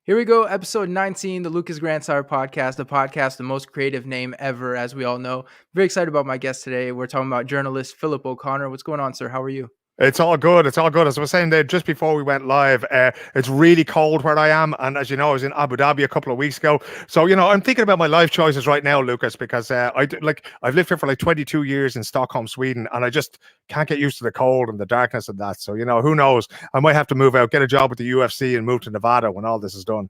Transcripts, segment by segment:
Here we go, episode 19, the Lucas Grandsire podcast, the most creative name ever, as we all know. Very excited about my guest today. We're talking about journalist Philip O'Connor. What's going on, sir? How are you? It's all good. It's all good. As I was saying there just before we went live, it's really cold where I am. And as you know, I was in Abu Dhabi a couple of weeks ago. So, I'm thinking about my life choices right now, Lucas, because I've lived here for like 22 years in Stockholm, Sweden, and I just can't get used to the cold and the darkness and that. So, who knows? I might have to move out, get a job with the UFC and move to Nevada when all this is done.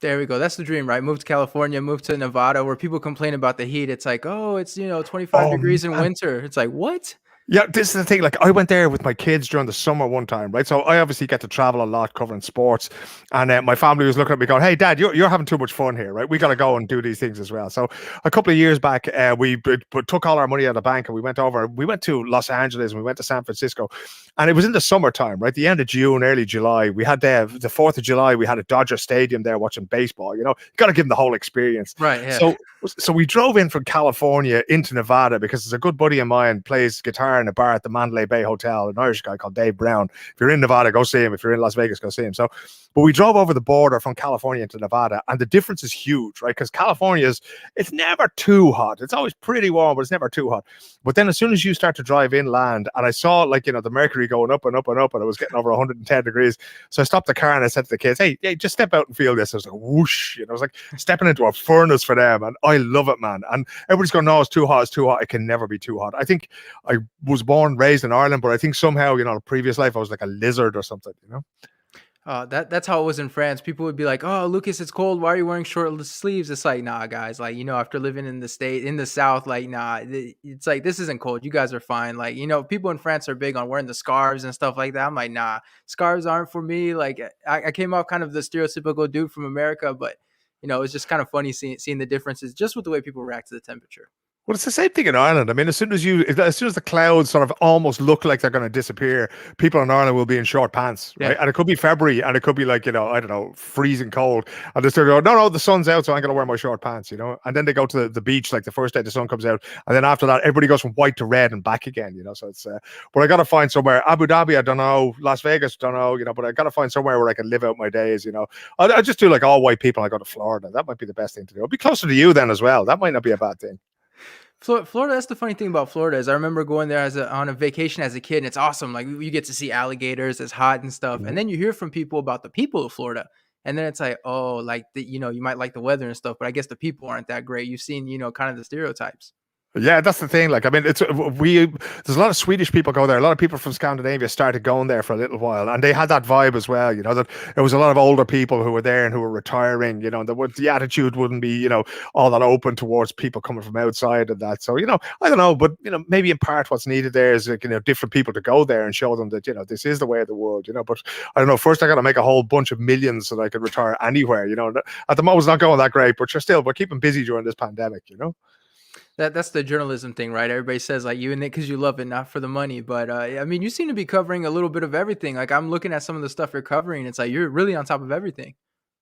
There we go. That's the dream, right? Move to California, move to Nevada, where people complain about the heat. It's like, oh, it's, 25 Oh, degrees in man. winter. It's like, what? Yeah, this is the thing. Like, I went there with my kids during the summer one time, right? So I obviously get to travel a lot covering sports, and my family was looking at me going, "Hey, Dad, you're having too much fun here, right? We got to go and do these things as well." So a couple of years back, we took all our money out of the bank and we went over. We went to Los Angeles and we went to San Francisco, and it was in the summertime, right? The end of June, early July. We had the 4th of July. We had a Dodger Stadium there watching baseball. You got to give them the whole experience, Right, yeah. So we drove in from California into Nevada because there's a good buddy of mine plays guitar in a bar at the Mandalay Bay Hotel, an Irish guy called Dave Brown. If you're in Nevada, go see him. If you're in Las Vegas, go see him. But we drove over the border from California into Nevada, and the difference is huge, right? Because it's never too hot. It's always pretty warm, but it's never too hot. But then as soon as you start to drive inland, and I saw the mercury going up and up and up, and it was getting over 110 degrees. So I stopped the car and I said to the kids, hey, just step out and feel this. I was like, whoosh, it was like stepping into a furnace for them. And I love it, man. And everybody's going, no, it's too hot. It's too hot. It can never be too hot. I think I was born, raised in Ireland, but I think somehow, in a previous life, I was like a lizard or something. That's how it was in France. People would be like, "Oh, Lucas, it's cold. Why are you wearing short sleeves?" It's like, nah, guys. Like, after living in the South, like, nah, it's like this isn't cold. You guys are fine. Like, people in France are big on wearing the scarves and stuff like that. I'm like, nah, scarves aren't for me. Like, I came off kind of the stereotypical dude from America, but it's just kind of funny seeing the differences just with the way people react to the temperature. Well, it's the same thing in Ireland. I mean, as soon as the clouds sort of almost look like they're going to disappear, people in Ireland will be in short pants, right? Yeah. And it could be February, and it could be like, I don't know, freezing cold, and they still go, no, the sun's out, so I'm going to wear my short pants, and then they go to the beach like the first day the sun comes out, and then after that, everybody goes from white to red and back again, So it's, but I got to find somewhere. Abu Dhabi, I don't know. Las Vegas, don't know, but I got to find somewhere where I can live out my days, I just do like all white people. I go to Florida. That might be the best thing to do. It'll be closer to you then as well. That might not be a bad thing. Florida, that's the funny thing about Florida is I remember going there on a vacation as a kid, and it's awesome. Like, you get to see alligators, it's hot and stuff. And then you hear from people about the people of Florida. And then it's like, oh, like, you might like the weather and stuff, but I guess the people aren't that great. You've seen, kind of the stereotypes. Yeah, that's the thing. Like, I mean, there's a lot of Swedish people go there. A lot of people from Scandinavia started going there for a little while, and they had that vibe as well. That there was a lot of older people who were there and who were retiring. The attitude wouldn't be, all that open towards people coming from outside and that. So, I don't know, but maybe in part what's needed there is like, different people to go there and show them that this is the way of the world. But I don't know. First, I got to make a whole bunch of millions so that I could retire anywhere. At the moment, it's not going that great, but we're keeping busy during this pandemic. That's the journalism thing, right? Everybody says like you in it because you love it, not for the money. But I mean, you seem to be covering a little bit of everything. Like, I'm looking at some of the stuff you're covering. It's like you're really on top of everything.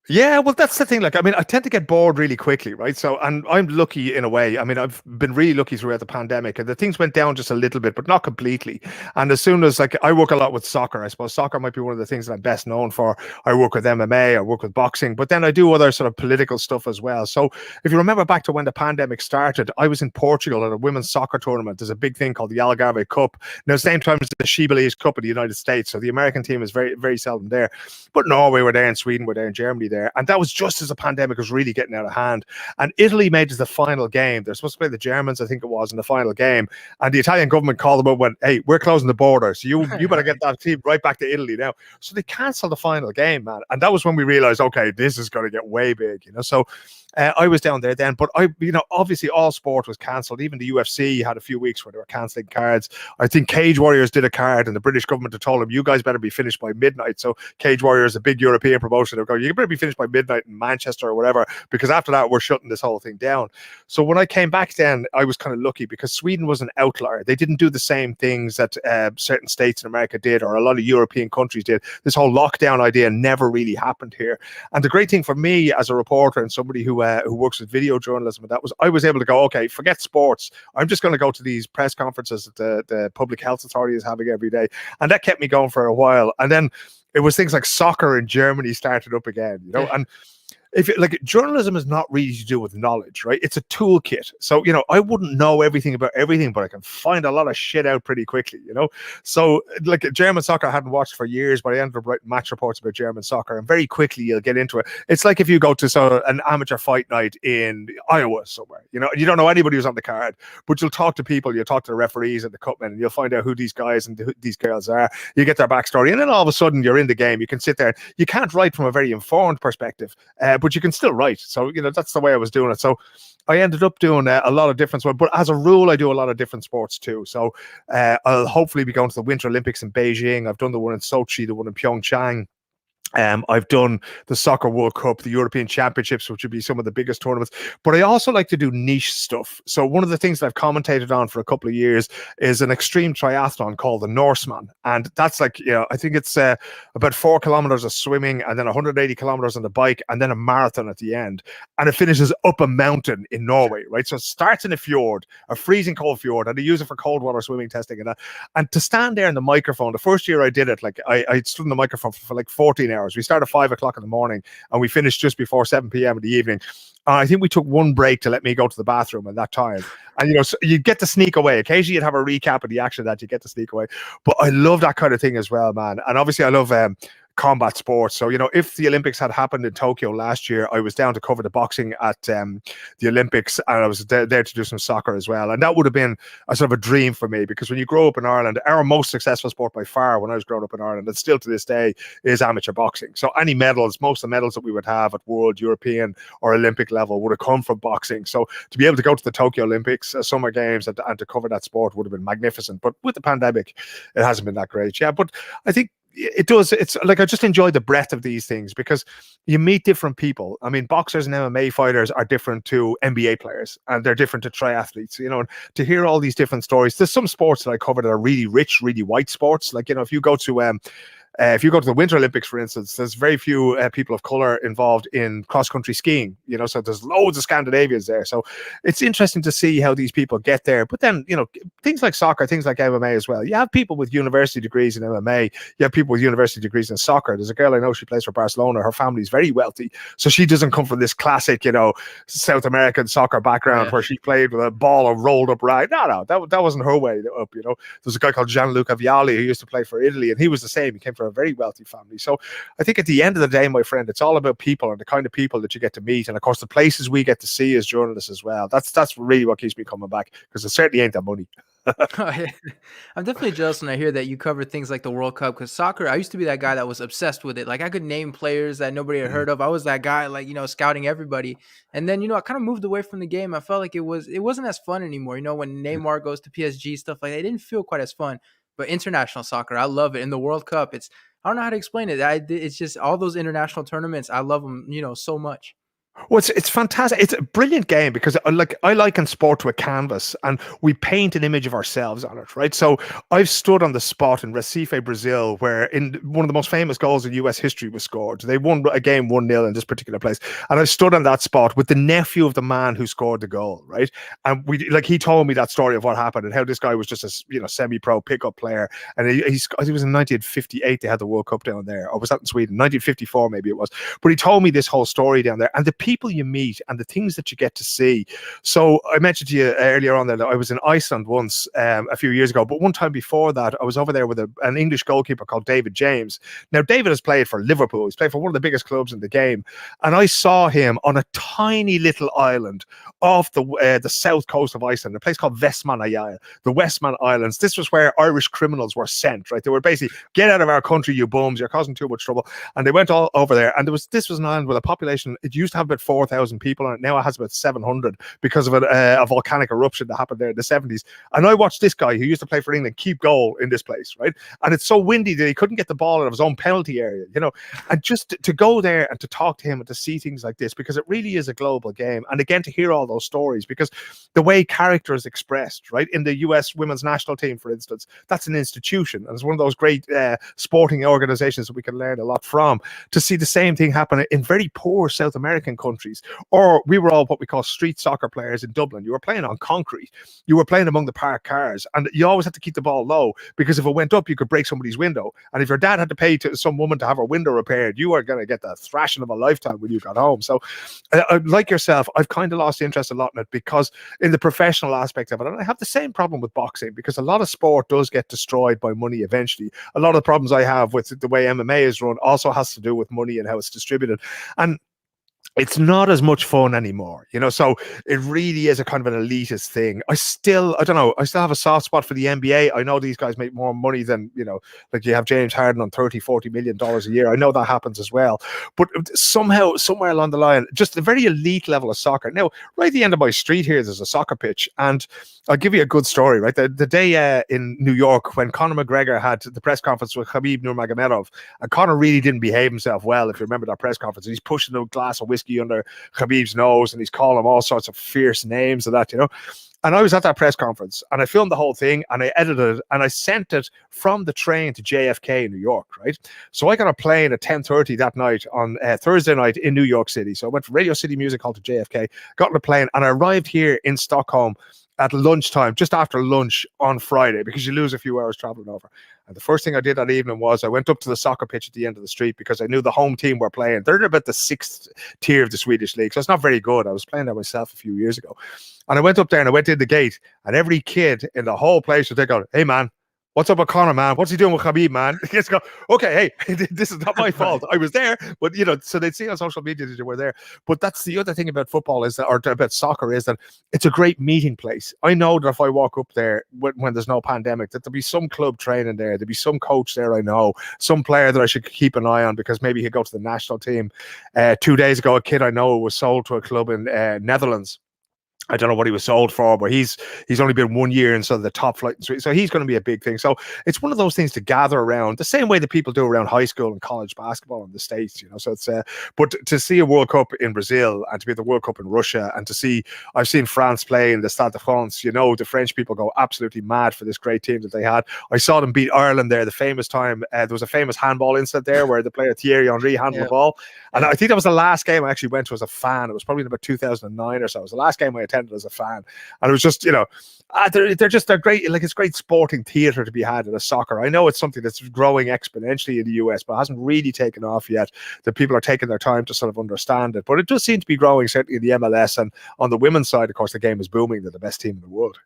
Yeah, well, that's the thing. Like, I mean, I tend to get bored really quickly, right? So, and I'm lucky in a way. I mean, I've been really lucky throughout the pandemic, and the things went down just a little bit, but not completely. And as soon as, like, I work a lot with soccer, I suppose soccer might be one of the things that I'm best known for. I work with MMA, I work with boxing, but then I do other sort of political stuff as well. So, if you remember back to when the pandemic started, I was in Portugal at a women's soccer tournament. There's a big thing called the Algarve Cup. Now, same time as the Shibboleth Cup in the United States. So, the American team is very, very seldom there. But Norway were there, and Sweden were there, and Germany there. And that was just as the pandemic was really getting out of hand. And Italy made it to the final game. They're supposed to play the Germans, I think it was, in the final game. And the Italian government called them up and went, hey, we're closing the border. So you better get that team right back to Italy now. So they canceled the final game, man. And that was when we realized, okay, this is going to get way big, So I was down there then, but obviously all sport was cancelled. Even the UFC had a few weeks where they were cancelling cards. I think Cage Warriors did a card, and the British government had told them, you guys better be finished by midnight. So Cage Warriors, a big European promotion, they're going, you better be finished by midnight in Manchester or whatever, because after that, we're shutting this whole thing down. So when I came back then, I was kind of lucky because Sweden was an outlier. They didn't do the same things that certain states in America did, or a lot of European countries did. This whole lockdown idea never really happened here. And the great thing for me as a reporter and somebody who works with video journalism, and that was I was able to go, okay, forget sports. I'm just going to go to these press conferences that the public health authority is having every day. And that kept me going for a while. And then it was things like soccer in Germany started up again, you know, and if like journalism is not really to do with knowledge, right? It's a toolkit. So, you know, I wouldn't know everything about everything, but I can find a lot of shit out pretty quickly, you know? So like German soccer I hadn't watched for years, but I ended up writing match reports about German soccer, and very quickly you'll get into it. It's like if you go to an amateur fight night in Iowa somewhere, you know, you don't know anybody who's on the card, but you'll talk to people, you'll talk to the referees and the cutmen, and you'll find out who these guys and who these girls are. You get their backstory, and then all of a sudden you're in the game. You can sit there. You can't write from a very informed perspective, but you can still write. So, you know, that's the way I was doing it. So I ended up doing a lot of different sports, but as a rule, I do a lot of different sports too. So I'll hopefully be going to the Winter Olympics in Beijing. I've done the one in Sochi, the one in Pyeongchang. I've done the Soccer World Cup, the European Championships, which would be some of the biggest tournaments. But I also like to do niche stuff. So one of the things that I've commentated on for a couple of years is an extreme triathlon called the Norseman. And that's like, you know, I think it's about 4 kilometers of swimming and then 180 kilometers on the bike and then a marathon at the end. And it finishes up a mountain in Norway, right? So it starts in a fjord, a freezing cold fjord, and they use it for cold water swimming testing and that. And to stand there in the microphone, the first year I did it, like I stood in the microphone for like 14 hours. We started at 5 o'clock in the morning and we finished just before 7 p.m. in the evening. I think we took one break to let me go to the bathroom at that time. And, you know, so you get to sneak away. Occasionally you'd have a recap of the action that you get to sneak away. But I love that kind of thing as well, man. And obviously I love combat sports. So, you know, if the Olympics had happened in Tokyo last year, I was down to cover the boxing at the Olympics, and I was there to do some soccer as well. And that would have been a sort of a dream for me, because when you grow up in Ireland, our most successful sport by far when I was growing up in Ireland, and still to this day, is amateur boxing. So any medals, most of the medals that we would have at world, European or Olympic level would have come from boxing. So to be able to go to the Tokyo Olympics, Summer Games, and to cover that sport would have been magnificent. But with the pandemic, it hasn't been that great. Yeah, but I think it does. It's like I just enjoy the breadth of these things because you meet different people. I mean, boxers and MMA fighters are different to NBA players, and they're different to triathletes, you know, and to hear all these different stories. There's some sports that I cover that are really rich, really white sports. Like, you know, if you go to the Winter Olympics, for instance, there's very few people of color involved in cross-country skiing, you know, so there's loads of Scandinavians there. So it's interesting to see how these people get there. But then, you know, things like soccer, things like MMA as well. You have people with university degrees in MMA. You have people with university degrees in soccer. There's a girl I know, she plays for Barcelona. Her family's very wealthy. So she doesn't come from this classic, you know, South American soccer background where she played with a ball or rolled up rag. No, that wasn't her way up, you know. There's a guy called Gianluca Vialli who used to play for Italy, and he was the same. He came from a very wealthy family. So I think at the end of the day, my friend, it's all about people and the kind of people that you get to meet, and of course the places we get to see as journalists as well. That's really what keeps me coming back, because it certainly ain't that money. I'm definitely jealous when I hear that you cover things like the World Cup, because soccer, I used to be that guy that was obsessed with it. Like, I could name players that nobody had heard of. I was that guy, like, you know, scouting everybody. And then, you know, I kind of moved away from the game. I felt like it wasn't as fun anymore. You know, when Neymar goes to PSG, stuff like that, it didn't feel quite as fun. But international soccer, I love it. In the World Cup, I don't know how to explain it. It's just all those international tournaments. I love them, you know, so much. Well, it's fantastic. It's a brilliant game because I liken sport to a canvas, and we paint an image of ourselves on it, right? So I've stood on the spot in Recife, Brazil, where in one of the most famous goals in US history was scored. They won a game 1-0 in this particular place. And I stood on that spot with the nephew of the man who scored the goal, right? And he told me that story of what happened and how this guy was just a, you know, semi-pro pickup player. And I think it was in 1958 they had the World Cup down there. Or was that in Sweden? 1954 maybe it was. But he told me this whole story down there, and the people you meet and the things that you get to see. So I mentioned to you earlier on there that I was in Iceland once a few years ago, but one time before that I was over there with an English goalkeeper called David James. Now David has played for Liverpool. He's played for one of the biggest clubs in the game, and I saw him on a tiny little island off the south coast of Iceland, a place called Vestmannaeyjar, the Westman Islands. This was where Irish criminals were sent, right? They were basically, get out of our country, you bums, you're causing too much trouble. And they went all over there, and this was an island with a population, it used to have about 4,000 people on it. Now it has about 700 because of a volcanic eruption that happened there in the 70s. And I watched this guy who used to play for England keep goal in this place, right? And it's so windy that he couldn't get the ball out of his own penalty area, you know. And just to go there and to talk to him and to see things like this, because it really is a global game. And again, to hear all those stories, because the way character is expressed, right? In the US women's national team, for instance, that's an institution. And it's one of those great sporting organizations that we can learn a lot from. To see the same thing happen in very poor South American countries. Or we were all what we call street soccer players in Dublin. You were playing on concrete. You were playing among the parked cars. And you always had to keep the ball low, because if it went up, you could break somebody's window. And if your dad had to pay to some woman to have her window repaired, you were going to get the thrashing of a lifetime when you got home. So like yourself, I've kind of lost interest a lot in it, because in the professional aspect of it, and I have the same problem with boxing, because a lot of sport does get destroyed by money eventually. A lot of the problems I have with the way MMA is run also has to do with money and how it's distributed. And it's not as much fun anymore, so it really is a kind of an elitist thing. I don't know, I still have a soft spot for the NBA. I know these guys make more money than, like you have James Harden on $30-40 million a year. I know that happens as well, but somehow, somewhere along the line, just the very elite level of soccer. Now, right at the end of my street here, there's a soccer pitch, and I'll give you a good story, right? The day in New York when Conor McGregor had the press conference with Khabib Nurmagomedov, and Conor really didn't behave himself well, if you remember that press conference. He's pushing a glass of whiskey under Khabib's nose, and he's calling him all sorts of fierce names and that, And I was at that press conference, and I filmed the whole thing, and I edited it, and I sent it from the train to JFK in New York, right? So I got a plane at 10:30 that night on Thursday night in New York City. So I went from Radio City Music Hall to JFK, got on a plane, and I arrived here in Stockholm at lunchtime, just after lunch on Friday, because you lose a few hours traveling over. And the first thing I did that evening was I went up to the soccer pitch at the end of the street, because I knew the home team were playing. They're about the 6th tier of the Swedish league, so it's not very good. I was playing there myself a few years ago. And I went up there and I went in the gate, and every kid in the whole place was there going, "Hey, man, what's up with Conor, man? What's he doing with Khabib, man?" It's go, okay, hey, this is not my fault. I was there, but so they'd see on social media that you were there. But that's the other thing about football is that, or about soccer, is that it's a great meeting place. I know that if I walk up there when there's no pandemic, that there'll be some club training there. There'll be some coach there I know, some player that I should keep an eye on, because maybe he'll go to the national team. 2 days ago, a kid I know was sold to a club in Netherlands. I don't know what he was sold for, but he's only been 1 year in the top flight, so he's going to be a big thing. So it's one of those things to gather around, the same way that people do around high school and college basketball in the States, So it's but to see a World Cup in Brazil, and to be at the World Cup in Russia, and to see, I've seen France play in the Stade de France. The French people go absolutely mad for this great team that they had. I saw them beat Ireland there. The famous time, there was a famous handball incident there where the player Thierry Henry handled the ball, and I think that was the last game I actually went to as a fan. It was probably in about 2009 or so. It was the last game I attended as a fan, and it was just they're great. Like, it's great sporting theater to be had in a soccer. I know it's something that's growing exponentially in the US, but hasn't really taken off yet, that people are taking their time to sort of understand it. But it does seem to be growing, certainly in the MLS. And on the women's side, of course, the game is booming. They're the best team in the world.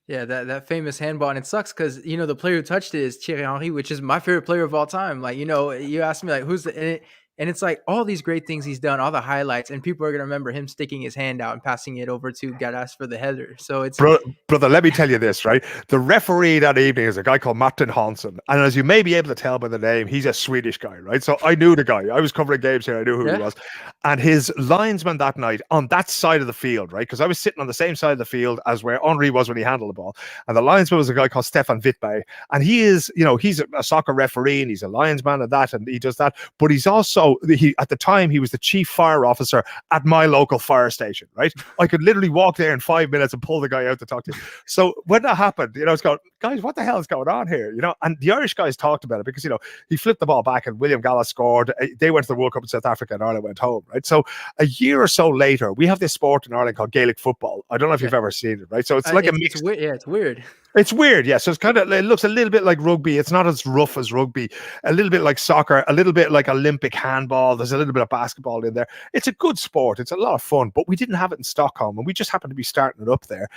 Yeah, that famous handball, and it sucks because the player who touched it is Thierry Henry, which is my favorite player of all time. Like, you asked me, like, who's the and it's like all these great things he's done, all the highlights, and people are gonna remember him sticking his hand out and passing it over to Garas for the header. So it's brother, let me tell you this, right? The referee that evening is a guy called Martin Hansson, and as you may be able to tell by the name, he's a Swedish guy, right? So I knew the guy. I was covering games here. I knew who he was, and his linesman that night on that side of the field, right? Because I was sitting on the same side of the field as where Henry was when he handled the ball, and the linesman was a guy called Stefan Wittberg, and he is, he's a soccer referee, and he's a linesman and that, and he does that, but he's also at the time he was the chief fire officer at my local fire station, right? I could literally walk there in 5 minutes and pull the guy out to talk to him. So when that happened, it's going, guys, what the hell is going on here? And the Irish guys talked about it, because he flipped the ball back and William Gallas scored. They went to the World Cup in South Africa and Ireland went home, right? So a year or so later, we have this sport in Ireland called Gaelic football. I don't know if you've ever seen it, right? So it's like a mix. It's weird. It's weird, yeah. So it looks a little bit like rugby. It's not as rough as rugby. A little bit like soccer, a little bit like Olympic handball. There's a little bit of basketball in there. It's a good sport. It's a lot of fun, but we didn't have it in Stockholm, and we just happened to be starting it up there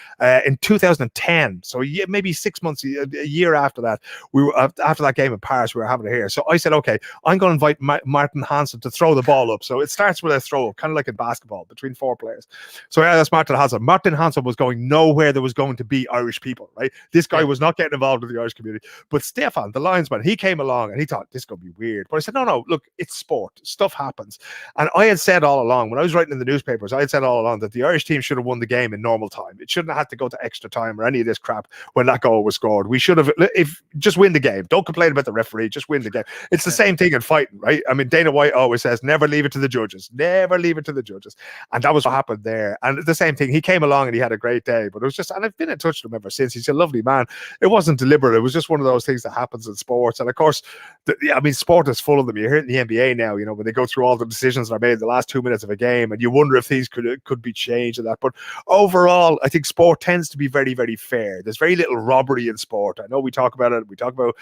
in 2010. So maybe 6 months, a year after that, we were after that game in Paris, we were having it here. So I said, okay, I'm going to invite Martin Hansson to throw the ball up. So it starts with a throw, kind of like in basketball, between 4 players. So that's Martin Hansson. Martin Hansson was going nowhere there was going to be Irish people, right? This guy was not getting involved with the Irish community. But Stefan, the linesman, he came along and he thought, this is going to be weird. But I said, no, look, it's sport. Stuff happens. And I had said all along, when I was writing in the newspapers, I had said all along that the Irish team should have won the game in normal time. It shouldn't have had to go to extra time or any of this crap when that goal was scored. We should have, if just win the game. Don't complain about the referee, just win the game. It's the same thing in fighting, right? I mean, Dana White always says, never leave it to the judges. Never leave it to the judges. And that was what happened there. And the same thing, he came along and he had a great day, but it was just, and I've been in touch with him ever since. He's a lovely man. It wasn't deliberate. It was just one of those things that happens in sports. And of course, I mean, sport is full of them. You hear it in the NBA now, you know, when they go through all the decisions that are made in the last 2 minutes of a game, and you wonder if things could be changed and that. But overall, I think sport tends to be very, very fair. There's very little robbery in sport. I know we talk about it. We talk about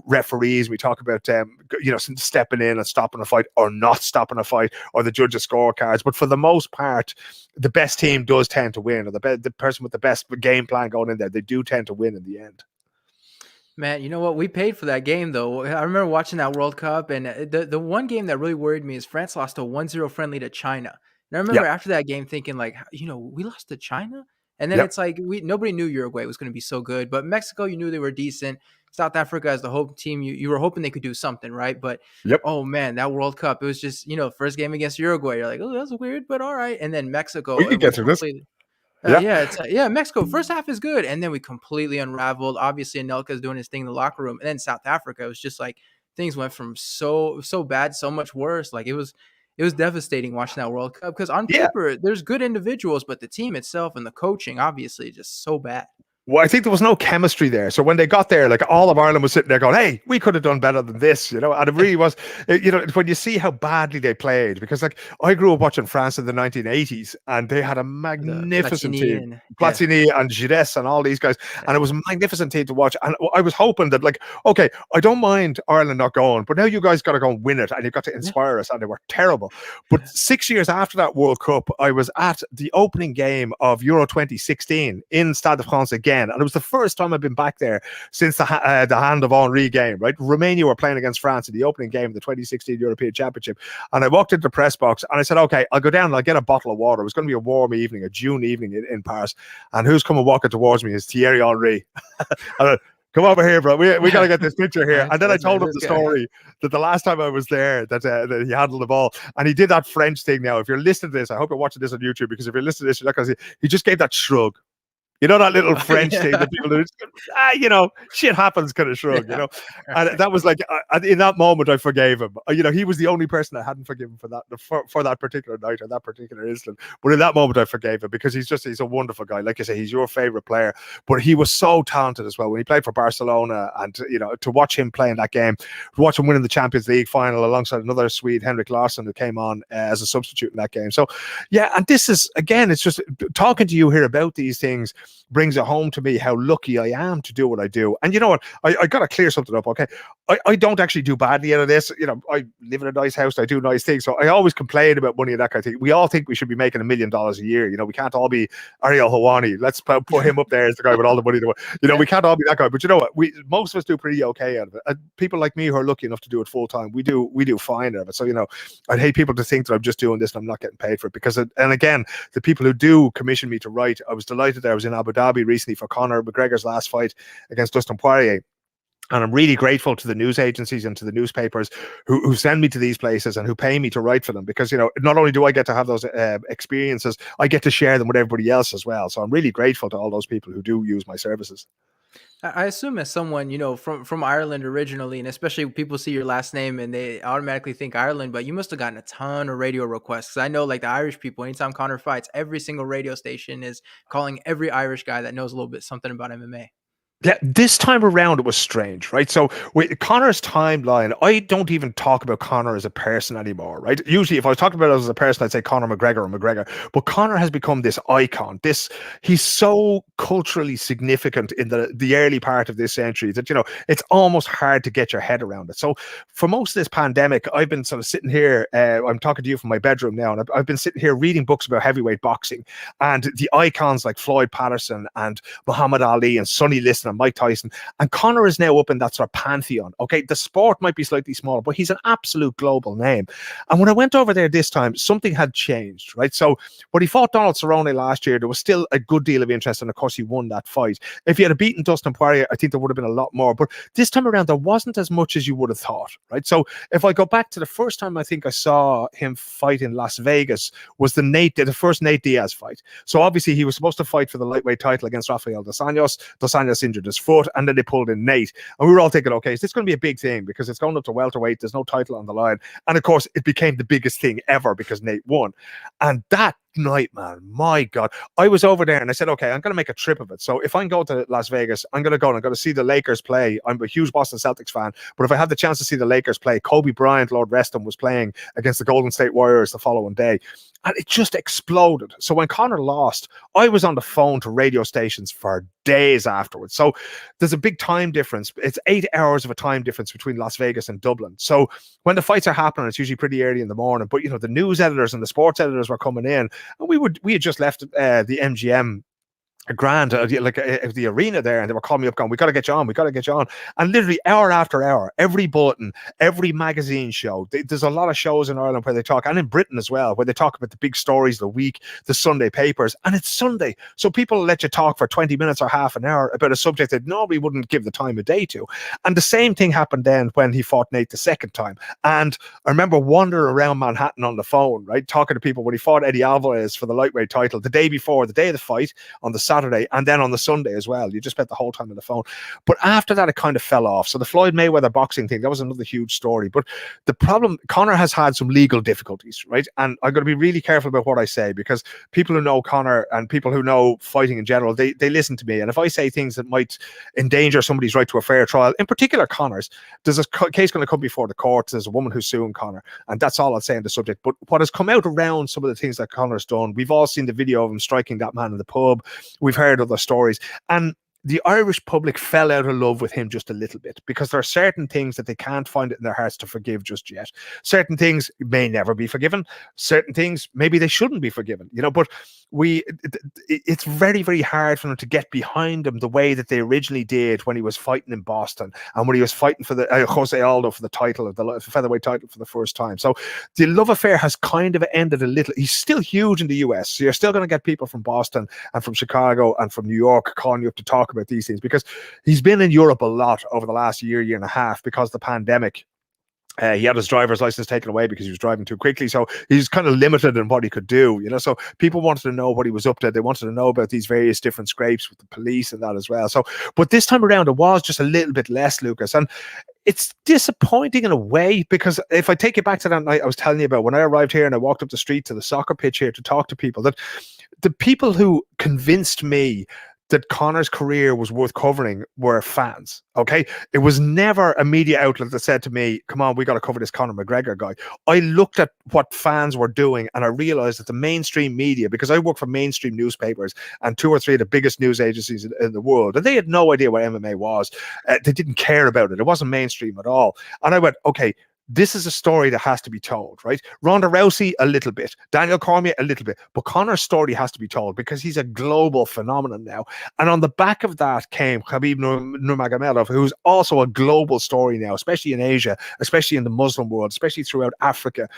referees. We talk about you know, stepping in and stopping a fight or not stopping a fight, or the judges' scorecards. But for the most part, the best team does tend to win, or the person with the best game plan going in there, they do tend to win in the end. Man, you know what? We paid for that game, though. I remember watching that World Cup, and the one game that really worried me is France lost a 1-0 friendly to China. And I remember Yep. after that game thinking, like, you know, we lost to China? And then Yep. it's like nobody knew Uruguay was going to be so good. But Mexico, you knew they were decent. South Africa as the hope team, you were hoping they could do something, right? But, Yep. oh, man, that World Cup, it was just, you know, first game against Uruguay. You're like, oh, that's weird, but all right. And then Mexico, We it can get was through this. completely... Yeah. Mexico first half is good, and then we completely unraveled. Obviously, Anelka's doing his thing in the locker room, and then South Africa, it was just like things went from so bad, so much worse. Like it was devastating watching that World Cup, because on Yeah. paper there's good individuals, but the team itself and the coaching obviously just so bad. Well, I think there was no chemistry there. So when they got there, like all of Ireland was sitting there going, hey, we could have done better than this, you know? And it really was, you know, when you see how badly they played, because like I grew up watching France in the 1980s and they had a magnificent team. Platini and Gires and all these guys. And it was a magnificent team to watch. And I was hoping that, like, okay, I don't mind Ireland not going, but now you guys got to go and win it and you've got to inspire us. And they were terrible. But 6 years after that World Cup, I was at the opening game of Euro 2016 in Stade de France again. And it was the first time I've been back there since the Hand of Henri game, right? Romania were playing against France in the opening game of the 2016 European Championship. And I walked into the press box and I said, okay, I'll go down and I'll get a bottle of water. It was going to be a warm evening, a June evening in Paris. And who's coming walking towards me is Thierry Henry. Come over here, bro. We got to get this picture here. And then I told him the story that the last time I was there, that he handled the ball. And he did that French thing now. If you're listening to this, I hope you're watching this on YouTube, because if you're listening to this, you're not going to see. He just gave that shrug. You know, that little French thing that people do, you know, shit happens kind of shrug, you know. And that was like, in that moment, I forgave him. You know, he was the only person I hadn't forgiven for that particular night or that particular incident. But in that moment, I forgave him, because he's a wonderful guy. Like I say, he's your favorite player. But he was so talented as well when he played for Barcelona. And, you know, to watch him play in that game, to watch him winning the Champions League final alongside another Swede, Henrik Larsson, who came on as a substitute in that game. So, yeah, and this is, again, it's just talking to you here about these things brings it home to me how lucky I am to do what I do. And you know what? I got to clear something up, okay? I don't actually do badly out of this. You know, I live in a nice house. I do nice things. So I always complain about money and that kind of thing. We all think we should be making $1 million a year. You know, we can't all be Ariel Helwani. Let's put him up there as the guy with all the money. You know, we can't all be that guy. But you know what? Most of us do pretty okay out of it. And people like me who are lucky enough to do it full time, we do fine out of it. So, you know, I'd hate people to think that I'm just doing this and I'm not getting paid for it. Because, and again, the people who do commission me to write, I was delighted there. I was in Abu Dhabi recently for Conor McGregor's last fight against Dustin Poirier. And I'm really grateful to the news agencies and to the newspapers who send me to these places and who pay me to write for them, because, you know, not only do I get to have those experiences, I get to share them with everybody else as well. So I'm really grateful to all those people who do use my services. I assume, as someone, you know, from Ireland originally, and especially people see your last name and they automatically think Ireland, but you must have gotten a ton of radio requests. I know, like, the Irish people, anytime Conor fights, every single radio station is calling every Irish guy that knows a little bit something about MMA. Yeah, this time around it was strange, right? So with Conor's timeline, I don't even talk about Conor as a person anymore, right? Usually if I was talking about it as a person, I'd say Conor McGregor or McGregor. But Conor has become this icon. He's so culturally significant in the early part of this century that, you know, it's almost hard to get your head around it. So for most of this pandemic, I've been sort of sitting here, I'm talking to you from my bedroom now, and I've been sitting here reading books about heavyweight boxing and the icons like Floyd Patterson and Muhammad Ali and Sonny Liston and Mike Tyson, and Conor is now up in that sort of pantheon. Okay, the sport might be slightly smaller, but he's an absolute global name. And when I went over there this time, something had changed, right? So when he fought Donald Cerrone last year, there was still a good deal of interest, and of course he won that fight. If he had beaten Dustin Poirier, I think there would have been a lot more, but this time around there wasn't as much as you would have thought, right? So if I go back to the first time I think I saw him fight in Las Vegas was the first Nate Diaz fight. So obviously he was supposed to fight for the lightweight title against Rafael Dos Anjos. Dos Anjos injured injured his foot, and then they pulled in Nate. And we were all thinking, okay, is this going to be a big thing? Because it's going up to welterweight, there's no title on the line. And of course, it became the biggest thing ever because Nate won. And that night, man, my God, I was over there and I said, okay, I'm going to make a trip of it. So if I can go to Las Vegas, I'm going to go and I'm going to see the Lakers play. I'm a huge Boston Celtics fan, but if I have the chance to see the Lakers play, Kobe Bryant, Lord rest him, was playing against the Golden State Warriors the following day. And it just exploded. So when Conor lost, I was on the phone to radio stations for days afterwards. So there's a big time difference. It's 8 hours of a time difference between Las Vegas and Dublin. So when the fights are happening, it's usually pretty early in the morning. But, you know, the news editors and the sports editors were coming in, and we had just left the MGM grand, the arena there, and they were calling me up going, we got to get you on. And literally hour after hour, every bulletin, every magazine show, there's a lot of shows in Ireland where they talk, and in Britain as well, where they talk about the big stories of the week, the Sunday papers, and it's Sunday, so people let you talk for 20 minutes or half an hour about a subject that nobody wouldn't give the time of day to. And the same thing happened then when he fought Nate the second time. And I remember wandering around Manhattan on the phone, right, talking to people when he fought Eddie Alvarez for the lightweight title the day before, the day of the fight, on the Saturday, and then on the Sunday as well. You just spent the whole time on the phone. But after that, it kind of fell off. So the Floyd Mayweather boxing thing, that was another huge story. But the problem, Conor has had some legal difficulties, right? And I'm going to be really careful about what I say, because people who know Conor and people who know fighting in general, they listen to me. And if I say things that might endanger somebody's right to a fair trial, in particular Conor's, there's a case going to come before the courts. There's a woman who's suing Conor, and that's all I'll say on the subject. But what has come out around some of the things that Conor's done, we've all seen the video of him striking that man in the pub. We've heard other stories, and the Irish public fell out of love with him just a little bit, because there are certain things that they can't find it in their hearts to forgive just yet. Certain things may never be forgiven. Certain things maybe they shouldn't be forgiven, you know. But it's very, very hard for them to get behind him the way that they originally did when he was fighting in Boston and when he was fighting for the Jose Aldo for the title of the featherweight title for the first time. So the love affair has kind of ended a little. He's still huge in the US, so you're still going to get people from Boston and from Chicago and from New York calling you up to talk about these things, because he's been in Europe a lot over the last year and a half because of the pandemic. He had his driver's license taken away because he was driving too quickly. So he's kind of limited in what he could do, you know. So people wanted to know what he was up to. They wanted to know about these various different scrapes with the police and that as well. So, but this time around, it was just a little bit less, Lucas. And it's disappointing in a way, because if I take you back to that night I was telling you about, when I arrived here and I walked up the street to the soccer pitch here to talk to people, that the people who convinced me that Conor's career was worth covering were fans, okay? It was never a media outlet that said to me, come on, we got to cover this Conor McGregor guy. I looked at what fans were doing and I realized that the mainstream media, because I work for mainstream newspapers and 2 or 3 of the biggest news agencies in the world, and they had no idea what MMA was. They didn't care about it. It wasn't mainstream at all. And I went, okay, this is a story that has to be told, right? Ronda Rousey, a little bit. Daniel Cormier, a little bit. But Conor's story has to be told because he's a global phenomenon now. And on the back of that came Khabib Nurmagomedov, who's also a global story now, especially in Asia, especially in the Muslim world, especially throughout Africa,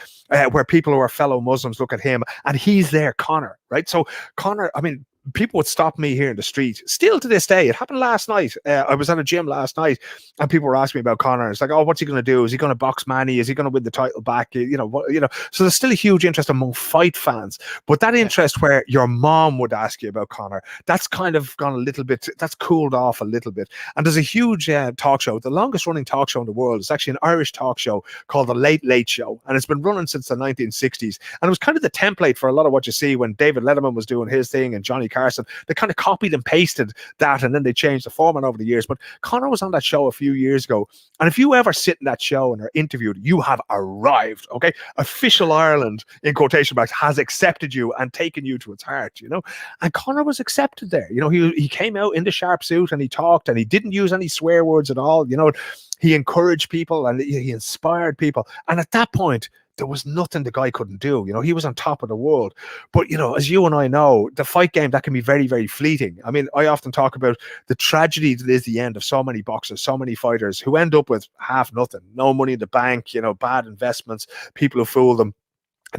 where people who are fellow Muslims look at him. And he's there, Conor, right? So Conor, I mean, people would stop me here in the street still to this day. It happened last night. I was at a gym last night and people were asking me about Conor. It's like, oh, what's he going to do? Is he going to box Manny? Is he going to win the title back? You know. So there's still a huge interest among fight fans, but that interest where your mom would ask you about Conor, that's kind of gone a little bit, that's cooled off a little bit. And there's a huge talk show, the longest running talk show in the world. It's actually an Irish talk show called The Late Late Show, and it's been running since the 1960s. And it was kind of the template for a lot of what you see when David Letterman was doing his thing and Johnny Carson. They kind of copied and pasted that, and then they changed the format over the years. But Conor was on that show a few years ago, and if you ever sit in that show and are interviewed, you have arrived, okay? Official Ireland, in quotation marks, has accepted you and taken you to its heart, you know? And Conor was accepted there. You know, he came out in the sharp suit and he talked, and he didn't use any swear words at all, you know? He encouraged people and he inspired people. And at that point, there was nothing the guy couldn't do. You know, he was on top of the world. But, you know, as you and I know, the fight game, that can be very, very fleeting. I mean, I often talk about the tragedy that is the end of so many boxers, so many fighters who end up with half nothing, no money in the bank, you know, bad investments, people who fool them.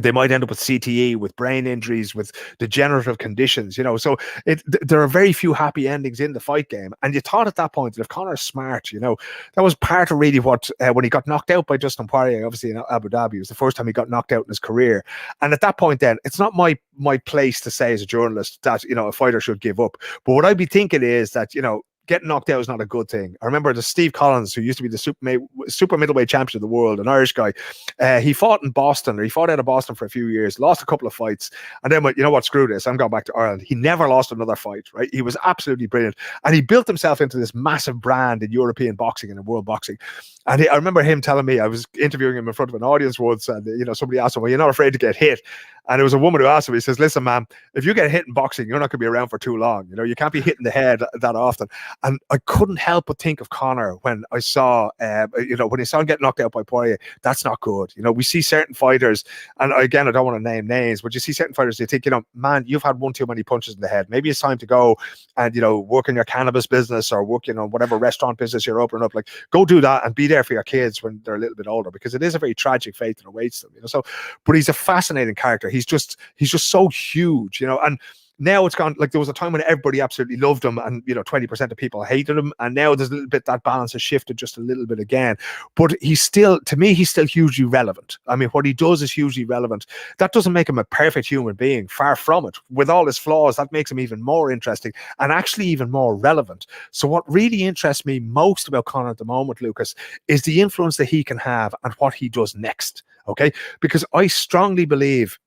They might end up with CTE, with brain injuries, with degenerative conditions, you know. So there are very few happy endings in the fight game. And you thought at that point that if Conor's smart, you know, that was part of really what, when he got knocked out by Justin Poirier, obviously in Abu Dhabi, it was the first time he got knocked out in his career. And at that point then, it's not my place to say as a journalist that, you know, a fighter should give up. But what I'd be thinking is that, you know, getting knocked out is not a good thing. I remember the Steve Collins, who used to be the super middleweight champion of the world, an Irish guy. He fought in Boston, or he fought out of Boston for a few years, lost a couple of fights, and then went, you know what, screw this, I'm going back to Ireland. He never lost another fight, right? He was absolutely brilliant. And he built himself into this massive brand in European boxing and in world boxing. And I remember him telling me, I was interviewing him in front of an audience once, and somebody asked him, well, you're not afraid to get hit? And it was a woman who asked him, he says, listen, man, if you get hit in boxing, you're not going to be around for too long. You can't be hit in the head that often. And I couldn't help but think of Conor when I saw, when he saw him get knocked out by Poirier. That's not good. We see certain fighters, and again, I don't want to name names, but you see certain fighters, you think, man, you've had one too many punches in the head. Maybe it's time to go and, work in your cannabis business or work, whatever restaurant business you're opening up. Like, go do that and be there for your kids when they're a little bit older, because it is a very tragic fate that awaits them. So, but he's a fascinating character. He's just so huge, and now it's gone, like, there was a time when everybody absolutely loved him and 20% of people hated him, and now there's a little bit, that balance has shifted just a little bit again. But he's still, to me, he's still hugely relevant. I mean, what he does is hugely relevant. That doesn't make him a perfect human being, far from it. With all his flaws, that makes him even more interesting and actually even more relevant. So what really interests me most about Conor at the moment, Lucas, is the influence that he can have and what he does next. Okay, because I strongly believe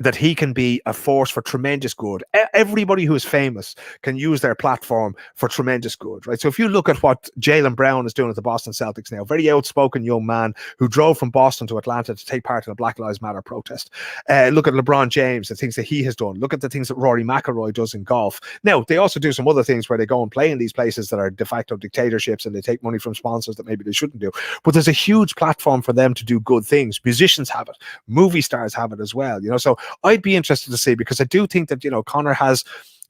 that he can be a force for tremendous good. Everybody who is famous can use their platform for tremendous good, right? So if you look at what Jaylen Brown is doing at the Boston Celtics now, very outspoken young man who drove from Boston to Atlanta to take part in a Black Lives Matter protest. Look at LeBron James, the things that he has done. Look at the things that Rory McIlroy does in golf. Now, they also do some other things where they go and play in these places that are de facto dictatorships, and they take money from sponsors that maybe they shouldn't do. But there's a huge platform for them to do good things. Musicians have it. Movie stars have it as well, so I'd be interested to see, because I do think that, Conor has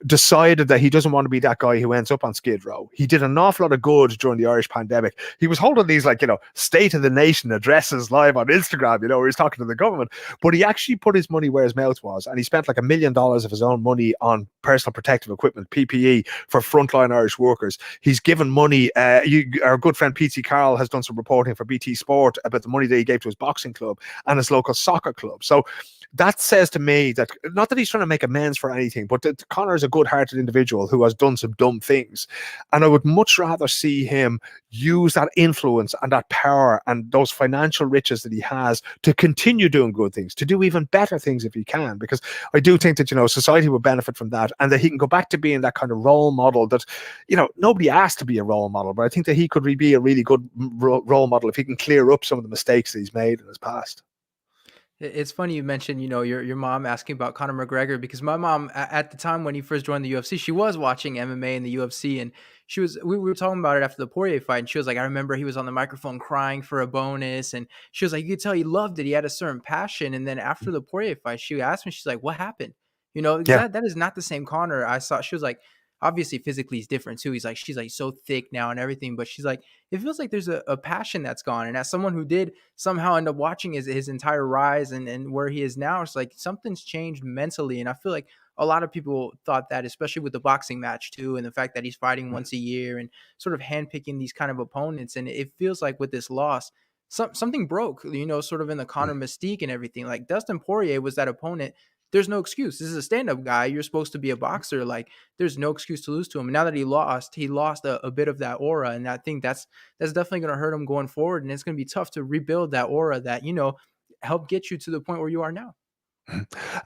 decided that he doesn't want to be that guy who ends up on Skid Row. He did an awful lot of good during the Irish pandemic. He was holding these, state of the nation addresses live on Instagram, where he's talking to the government, but he actually put his money where his mouth was, and he spent like $1 million of his own money on personal protective equipment, PPE, for frontline Irish workers. He's given money. Our good friend P.T. Carroll has done some reporting for BT Sport about the money that he gave to his boxing club and his local soccer club. So that says to me that, not that he's trying to make amends for anything, but that Conor is a good-hearted individual who has done some dumb things. And I would much rather see him use that influence and that power and those financial riches that he has to continue doing good things, to do even better things if he can, because I do think that, society will benefit from that, and that he can go back to being that kind of role model that, nobody asked to be a role model, but I think that he could be a really good role model if he can clear up some of the mistakes that he's made in his past. It's funny you mentioned, your mom asking about Conor McGregor, because my mom at the time when he first joined the UFC, she was watching MMA and the UFC, and we were talking about it after the Poirier fight, and she was like, I remember he was on the microphone crying for a bonus, and she was like, you could tell he loved it. He had a certain passion. And then after the Poirier fight, she asked me, she's like, what happened? Yeah. That is not the same Conor I saw. She was like, obviously physically he's different too. She's like so thick now and everything, but she's like, it feels like there's a passion that's gone. And as someone who did somehow end up watching his entire rise and where he is now, it's like something's changed mentally. And I feel like a lot of people thought that, especially with the boxing match too, and the fact that he's fighting once a year and sort of handpicking these kind of opponents. And it feels like with this loss, something broke, sort of in the Conor mystique and everything. Like Dustin Poirier was that opponent. There's no excuse. This is a stand-up guy. You're supposed to be a boxer. Like, there's no excuse to lose to him. And now that he lost a bit of that aura. And I think that's definitely going to hurt him going forward. And it's going to be tough to rebuild that aura that, helped get you to the point where you are now.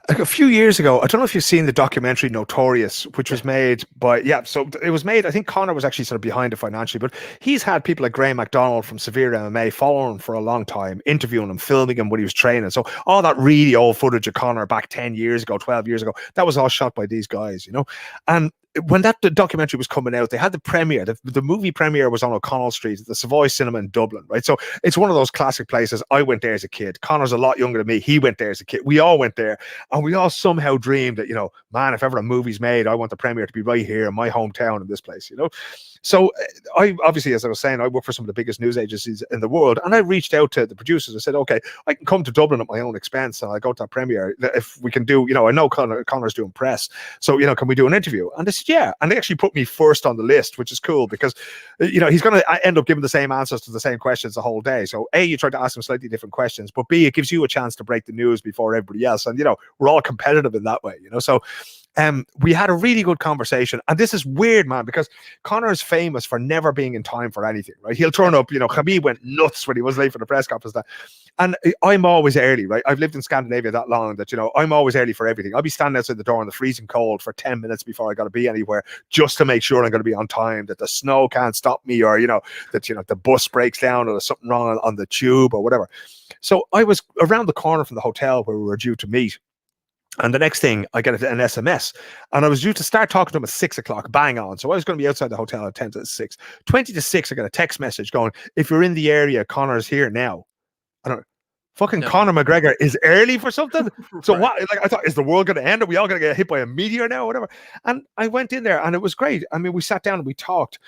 Like a few years ago, I don't know if you've seen the documentary Notorious, which was made by, so it was made, I think Conor was actually sort of behind it financially, but he's had people like Graham McDonald from Severe MMA following him for a long time, interviewing him, filming him when he was training. So all that really old footage of Conor back 10 years ago, 12 years ago, that was all shot by these guys, And when the documentary was coming out, they had the premiere. The movie premiere was on O'Connell Street at the Savoy Cinema in Dublin, right? So it's one of those classic places. I went there as a kid. Connor's a lot younger than me. He went there as a kid. We all went there, and we all somehow dreamed that, man, if ever a movie's made, I want the premiere to be right here in my hometown in this place, So I obviously, as I was saying, I work for some of the biggest news agencies in the world, and I reached out to the producers. I said, okay, I can come to Dublin at my own expense, and I go to that premiere. If we can do, I know Connor's doing press, so can we do an interview? And they said, yeah. And they actually put me first on the list, which is cool because he's going to end up giving the same answers to the same questions the whole day. So A, you try to ask him slightly different questions, but B, it gives you a chance to break the news before everybody else. And we're all competitive in that way. So We had a really good conversation, and this is weird, man, because Conor is famous for never being in time for anything, right? He'll turn up, Khabib went nuts when he was late for the press conference. And I'm always early, right? I've lived in Scandinavia that long that, I'm always early for everything. I'll be standing outside the door in the freezing cold for 10 minutes before I got to be anywhere, just to make sure I'm going to be on time, that the snow can't stop me, or, that, the bus breaks down, or there's something wrong on the tube or whatever. So I was around the corner from the hotel where we were due to meet. And the next thing, I get an SMS, and I was due to start talking to him at 6 o'clock, bang on. So I was going to be outside the hotel at 10 to 6. 20 to 6, I got a text message going, if you're in the area, Conor's here now. I don't know. Fucking No. Conor McGregor is early for something. So Right. what? Like, I thought, is the world going to end? Are we all going to get hit by a meteor now, or whatever? And I went in there, and it was great. I mean, we sat down and we talked.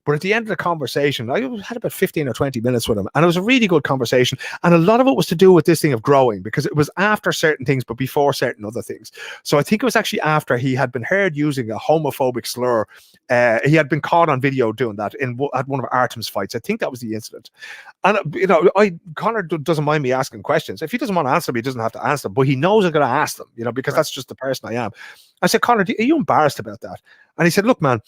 But at the end of the conversation, I had about 15 or 20 minutes with him, and it was a really good conversation. And a lot of it was to do with this thing of growing, because it was after certain things, but before certain other things. So I think it was actually after he had been heard using a homophobic slur. He had been caught on video doing that at one of Artem's fights. I think that was the incident. And, Conor doesn't mind me asking questions. If he doesn't want to answer them, he doesn't have to answer them, but he knows I'm going to ask them, because that's just the person I am. I said, Conor, are you embarrassed about that? And he said, look, man,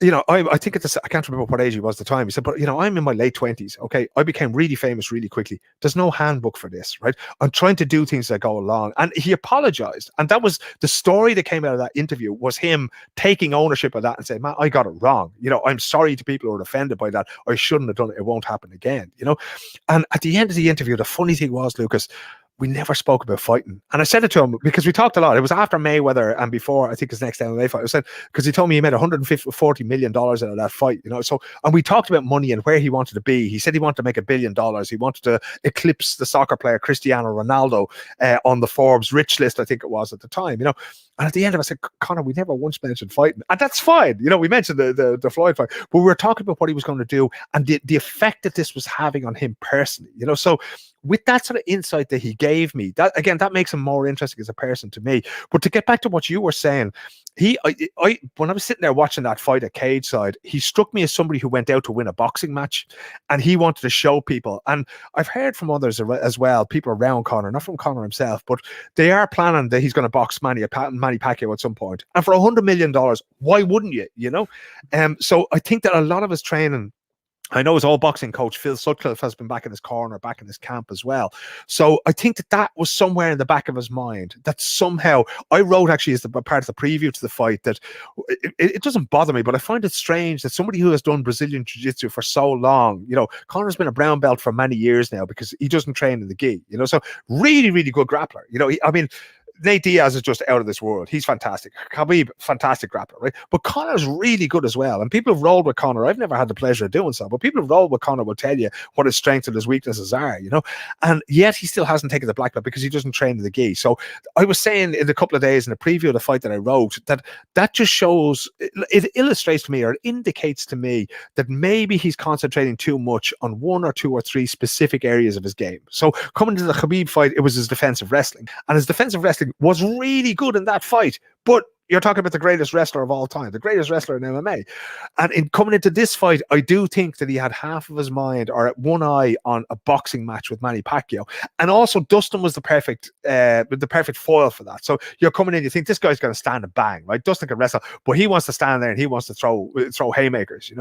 I think I can't remember what age he was at the time. He said, but, I'm in my late 20s. Okay. I became really famous really quickly. There's no handbook for this, right? I'm trying to do things that go along. And he apologized. And that was the story that came out of that interview, was him taking ownership of that and saying, man, I got it wrong. I'm sorry to people who are offended by that. I shouldn't have done it. It won't happen again, And at the end of the interview, the funny thing was, Lucas, we never spoke about fighting. And I said it to him because we talked a lot. It was after Mayweather and before, I think, his next MMA fight. I said, because he told me he made $140 million out of that fight, So, and we talked about money and where he wanted to be. He said he wanted to make $1 billion. He wanted to eclipse the soccer player Cristiano Ronaldo on the Forbes rich list, I think it was at the time, And at the end of it, I said, Conor, we never once mentioned fighting. And that's fine. We mentioned the Floyd fight, but we were talking about what he was going to do and the effect that this was having on him personally, So with that sort of insight that he gave me, that makes him more interesting as a person to me. But to get back to what you were saying, when I was sitting there watching that fight at Cage Side, he struck me as somebody who went out to win a boxing match, and he wanted to show people. And I've heard from others as well, people around Conor, not from Conor himself, but they are planning that he's going to box Manny Pacquiao at some point. And for $100 million, why wouldn't you? So I think that a lot of his training, I know his old boxing coach, Phil Sutcliffe, has been back in his corner, back in his camp as well. So I think that was somewhere in the back of his mind, that somehow, I wrote actually as part of the preview to the fight, that it doesn't bother me, but I find it strange that somebody who has done Brazilian Jiu-Jitsu for so long, Conor's been a brown belt for many years now because he doesn't train in the gi, so really, really good grappler. Nate Diaz is just out of this world. He's fantastic. Khabib, fantastic grappler, right? But Conor's really good as well. And people have rolled with Conor. I've never had the pleasure of doing so, but people have rolled with Conor will tell you what his strengths and his weaknesses are, And yet he still hasn't taken the black belt because he doesn't train in the gi. So I was saying in a couple of days in the preview of the fight that I wrote, that just shows, it illustrates to me, or it indicates to me, that maybe he's concentrating too much on one or two or three specific areas of his game. So coming to the Khabib fight, it was his defensive wrestling. And his defensive wrestling was really good in that fight, but you're talking about the greatest wrestler of all time, the greatest wrestler in MMA. And in coming into this fight, I do think that he had half of his mind, or one eye, on a boxing match with Manny Pacquiao. And also Dustin was the perfect foil for that. So you're coming in, you think this guy's going to stand and bang, right? Dustin can wrestle, but he wants to stand there and he wants to throw haymakers,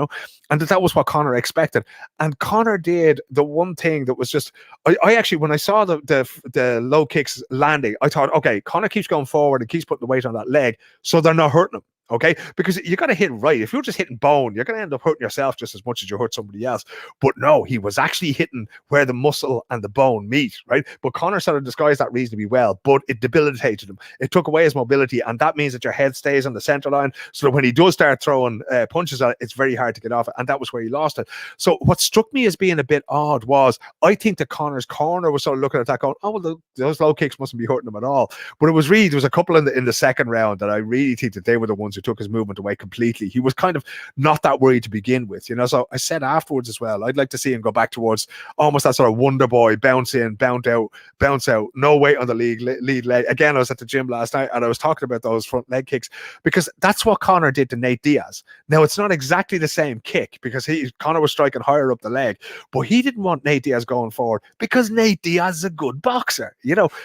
And that was what Conor expected. And Conor did the one thing that was just, I actually, when I saw the low kicks landing, I thought, okay, Conor keeps going forward and keeps putting the weight on that leg, so they're not hurting him. Okay, because you got to hit right. If you're just hitting bone, you're going to end up hurting yourself just as much as you hurt somebody else. But no, he was actually hitting where the muscle and the bone meet, right? But Conor sort of disguised that reasonably well, but it debilitated him. It took away his mobility, and that means that your head stays on the center line, so that when he does start throwing punches at it, it's very hard to get off it, and that was where he lost it. So what struck me as being a bit odd was, I think that Conor's corner was sort of looking at that going, oh, well, those low kicks mustn't be hurting him at all. But it was really, there was a couple in the second round that I really think that they were the ones who took his movement away completely. He was kind of not that worried to begin with, So I said afterwards as well, I'd like to see him go back towards almost that sort of wonder boy, bounce in, bounce out, no weight on the lead leg. Again, I was at the gym last night and I was talking about those front leg kicks, because that's what Conor did to Nate Diaz. Now, it's not exactly the same kick, because Conor was striking higher up the leg, but he didn't want Nate Diaz going forward because Nate Diaz is a good boxer,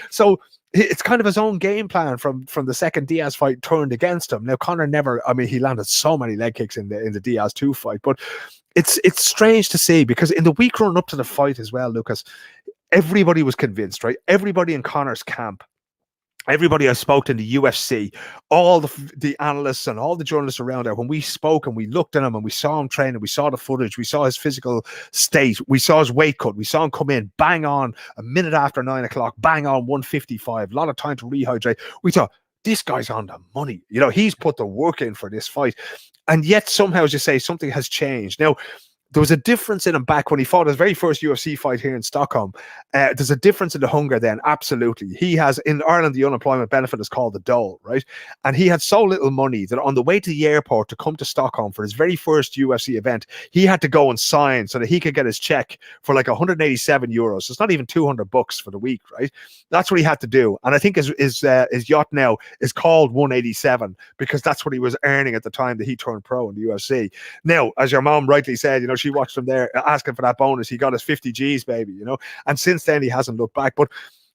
So it's kind of his own game plan from the second Diaz fight turned against him. Now Conor never, I mean, he landed so many leg kicks in the Diaz 2 fight, but it's strange to see, because in the week run up to the fight as well, Lucas, everybody was convinced, right? Everybody in Conor's camp, everybody I spoke to in the UFC, all the analysts and all the journalists around there, when we spoke and we looked at him and we saw him train and we saw the footage, we saw his physical state, we saw his weight cut, we saw him come in, bang on a minute after 9 o'clock, bang on 155, a lot of time to rehydrate. We thought, this guy's on the money. You know, he's put the work in for this fight. And yet somehow, as you say, something has changed. Now, there was a difference in him back when he fought his very first UFC fight here in Stockholm. There's a difference in the hunger then, absolutely. He has, in Ireland, the unemployment benefit is called the dole, right? And he had so little money that on the way to the airport to come to Stockholm for his very first UFC event, he had to go and sign so that he could get his check for like 187 euros. So it's not even 200 bucks for the week, right? That's what he had to do. And I think his yacht now is called 187 because that's what he was earning at the time that he turned pro in the UFC. Now, as your mom rightly said, you know, she watched him there asking for that bonus. He got his 50 G's, baby, you know, and since then he hasn't looked back. But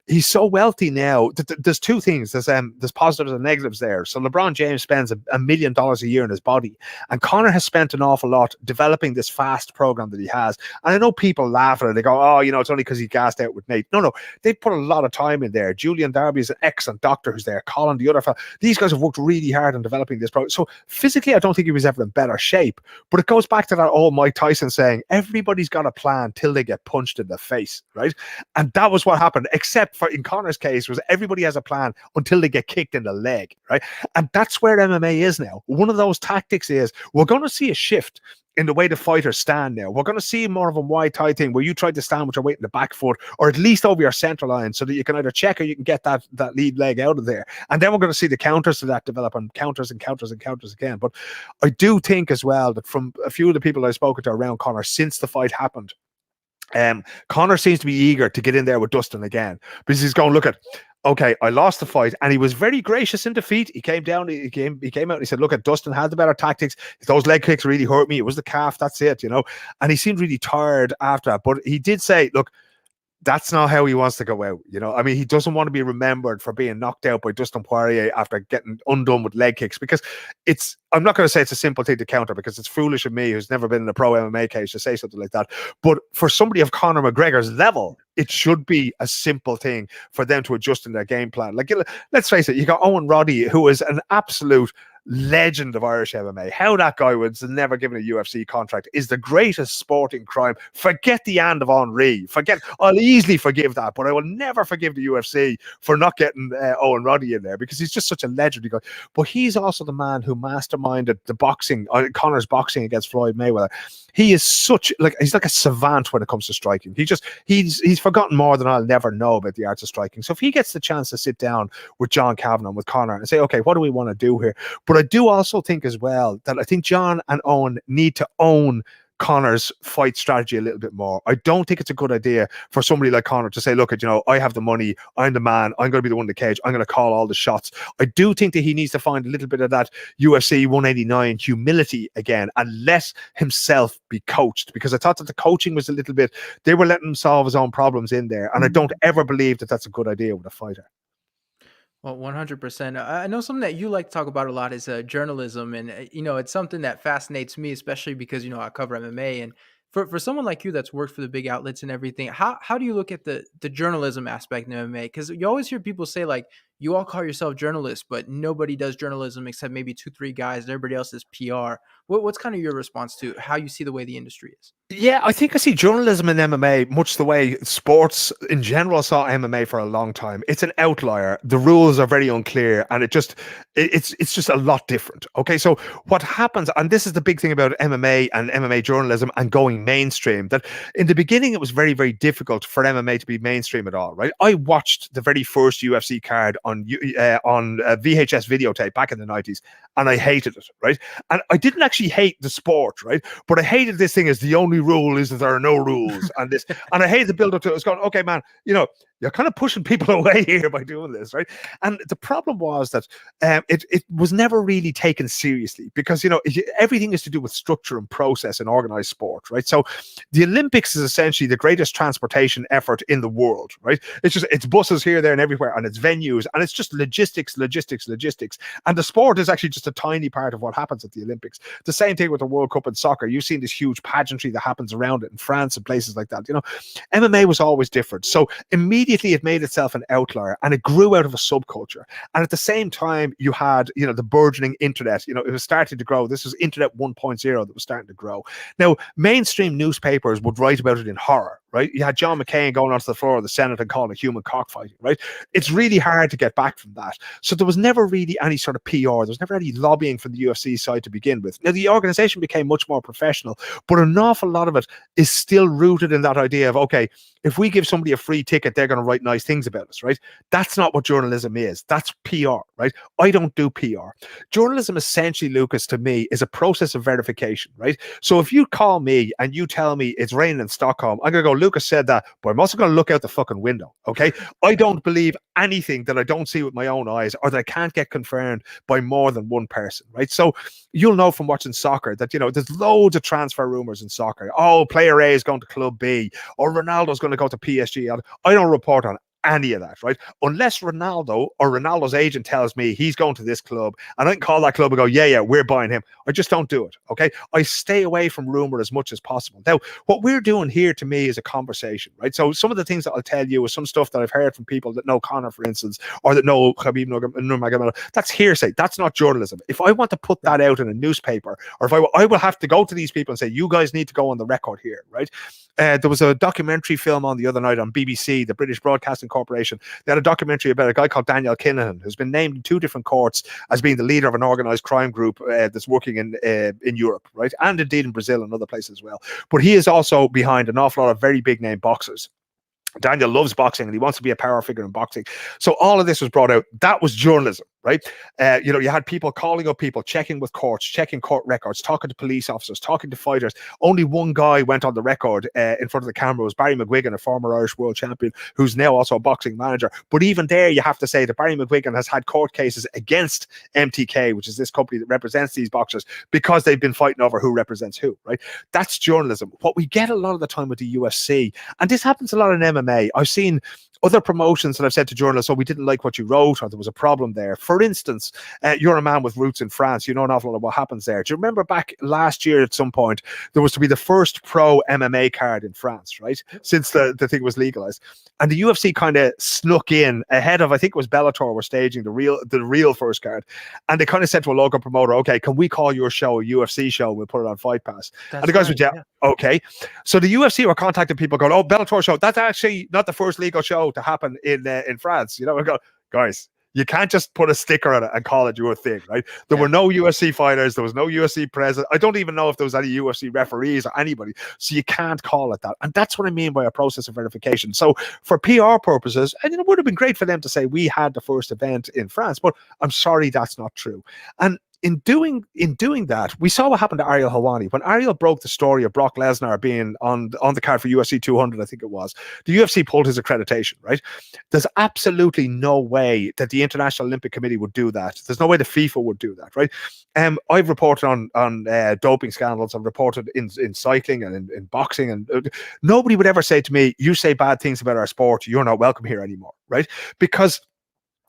he's so wealthy now. There's two things. There's positives and negatives there. So LeBron James spends $1 million a year in his body, and Conor has spent an awful lot developing this fast program that he has. And I know people laugh at it. They go, "Oh, you know, it's only because he gassed out with Nate." No, they put a lot of time in there. Julian Darby is an excellent doctor who's there. Colin, the other fellow. These guys have worked really hard on developing this program. So physically, I don't think he was ever in better shape. But it goes back to that old Mike Tyson saying, "Everybody's got a plan till they get punched in the face," right? And that was what happened, except for in Conor's case, was everybody has a plan until they get kicked in the leg, right? And that's where MMA is now. One of those tactics is we're going to see a shift in the way the fighters stand now. We're going to see more of a Muay Thai thing where you try to stand with your weight in the back foot or at least over your center line so that you can either check or you can get that lead leg out of there. And then we're going to see the counters to that develop, and counters and counters and counters again. But I do think as well that from a few of the people I've spoken to around Conor since the fight happened, Conor seems to be eager to get in there with Dustin again because he's going, look at, okay, I lost the fight, and he was very gracious in defeat. He came down, he came out and he said, look at, Dustin had the better tactics. Those leg kicks really hurt me. It was the calf, that's it, you know. And he seemed really tired after that. But he did say, look, that's not how he wants to go out. You know, I mean, he doesn't want to be remembered for being knocked out by Dustin Poirier after getting undone with leg kicks, because it's, I'm not going to say it's a simple thing to counter because it's foolish of me, who's never been in a pro MMA cage, to say something like that. But for somebody of Conor McGregor's level, it should be a simple thing for them to adjust in their game plan. Like, let's face it, you got Owen Roddy, who is an absolute legend of Irish MMA. How that guy was never given a UFC contract is the greatest sporting crime. Forget the end of Henri. I'll easily forgive that, but I will never forgive the UFC for not getting Owen Roddy in there, because he's just such a legendary guy. But he's also the man who masterminded the boxing, Conor's boxing against Floyd Mayweather. He is he's like a savant when it comes to striking. He's forgotten more than I'll never know about the arts of striking. So if he gets the chance to sit down with John Kavanagh, with Conor, and say, okay, what do we want to do here? But I do also think as well that I think John and Owen need to own Conor's fight strategy a little bit more. I don't think it's a good idea for somebody like Conor to say, look, you know, I have the money, I'm the man, I'm going to be the one in the cage, I'm going to call all the shots. I do think that he needs to find a little bit of that UFC 189 humility again and let himself be coached, because I thought that the coaching was a little bit, they were letting him solve his own problems in there, and I don't ever believe that that's a good idea with a fighter. Well, 100%. I know something that you like to talk about a lot is journalism. And, you know, it's something that fascinates me, especially because, you know, I cover MMA. And for someone like you that's worked for the big outlets and everything, how do you look at the journalism aspect in MMA? Because you always hear people say, like, you all call yourself journalists, but nobody does journalism except maybe 2-3 guys. And everybody else is PR. What's kind of your response to how you see the way the industry is? Yeah, I think I see journalism in MMA much the way sports in general saw MMA for a long time. It's an outlier. The rules are very unclear, and it's just a lot different. Okay, so what happens, and this is the big thing about MMA and MMA journalism and going mainstream, that in the beginning it was very, very difficult for MMA to be mainstream at all, right? I watched the very first UFC card on VHS videotape back in the 90s, and I hated it, right? And I didn't actually hate the sport, right? But I hated this thing as the only rule is that there are no rules, and I hate the build up to it. It's going, okay, man, you know, you're kind of pushing people away here by doing this, right? And the problem was that it was never really taken seriously because, everything is to do with structure and process and organized sport, right? So the Olympics is essentially the greatest transportation effort in the world, right? It's buses here, there, and everywhere, and it's venues, and it's just logistics. And the sport is actually just a tiny part of what happens at the Olympics. The same thing with the World Cup in soccer. You've seen this huge pageantry that happens around it in France and places like that. MMA was always different. So immediately it made itself an outlier, and it grew out of a subculture. And at the same time, you had, the burgeoning internet. It was starting to grow. This was Internet 1.0 that was starting to grow. Now, mainstream newspapers would write about it in horror, right? You had John McCain going onto the floor of the Senate and calling it human cockfighting, right? It's really hard to get back from that. So there was never really any sort of PR. There was never any lobbying from the UFC side to begin with. Now, the organization became much more professional, but an awful lot of it is still rooted in that idea of, okay, if we give somebody a free ticket, they're going to write nice things about us, right? That's not what journalism is. That's PR, right? I don't do PR. Journalism essentially, Lucas, to me, is a process of verification, right? So if you call me and you tell me it's raining in Stockholm, I'm going to go, Lucas said that, but I'm also going to look out the fucking window, okay? I don't believe anything that I don't see with my own eyes or that I can't get confirmed by more than one person, right? So you'll know from watching soccer that, there's loads of transfer rumors in soccer. Oh, player A is going to club B, or Ronaldo's going to go to PSG. I don't report on any of that, right? Unless Ronaldo or Ronaldo's agent tells me he's going to this club and I can call that club and go, yeah, we're buying him. I just don't do it, okay? I stay away from rumor as much as possible. Now, what we're doing here to me is a conversation, right? So some of the things that I'll tell you is some stuff that I've heard from people that know Conor, for instance, or that know Khabib Nurmagomedov. That's hearsay. That's not journalism. If I want to put that out in a newspaper, or if I will have to go to these people and say, you guys need to go on the record here, right? There was a documentary film on the other night on BBC, the British Broadcasting Corporation. They had a documentary about a guy called Daniel Kinahan, who's been named in 2 different courts as being the leader of an organized crime group that's working in Europe, right? And indeed in Brazil and other places as well. But he is also behind an awful lot of very big name boxers. Daniel loves boxing and he wants to be a power figure in boxing. So all of this was brought out. That was journalism, right? You had people calling up people, checking with courts, checking court records, talking to police officers, talking to fighters. Only one guy went on the record in front of the camera. It was Barry McGuigan, a former Irish world champion, who's now also a boxing manager. But even there, you have to say that Barry McGuigan has had court cases against MTK, which is this company that represents these boxers, because they've been fighting over who represents who, right? That's journalism. What we get a lot of the time with the UFC, and this happens a lot in MMA, I've seen other promotions that I've said to journalists, we didn't like what you wrote, or there was a problem there. For instance, you're a man with roots in France. You know an awful lot of what happens there. Do you remember back last year at some point, there was to be the first pro MMA card in France, right? Since the thing was legalized. And the UFC kind of snuck in ahead of, I think it was Bellator were staging the real first card. And they kind of said to a local promoter, okay, can we call your show a UFC show? We'll put it on Fight Pass. And the guys went, yeah, okay. So the UFC were contacting people going, Bellator show, that's actually not the first legal show to happen in France. We go, guys, you can't just put a sticker on it and call it your thing, right? There were no UFC fighters. There was no UFC president. I don't even know if there was any UFC referees or anybody. So you can't call it that. And that's what I mean by a process of verification. So for PR purposes, and it would have been great for them to say we had the first event in France, but I'm sorry, that's not true. And in doing that, we saw what happened to Ariel Helwani. When Ariel broke the story of Brock Lesnar being on the card for UFC 200, I think it was, the UFC pulled his accreditation, right? There's absolutely no way that the International Olympic Committee would do that. There's no way the FIFA would do that, right? I've reported on doping scandals. I've reported in cycling and in boxing, and nobody would ever say to me, you say bad things about our sport, you're not welcome here anymore, right? Because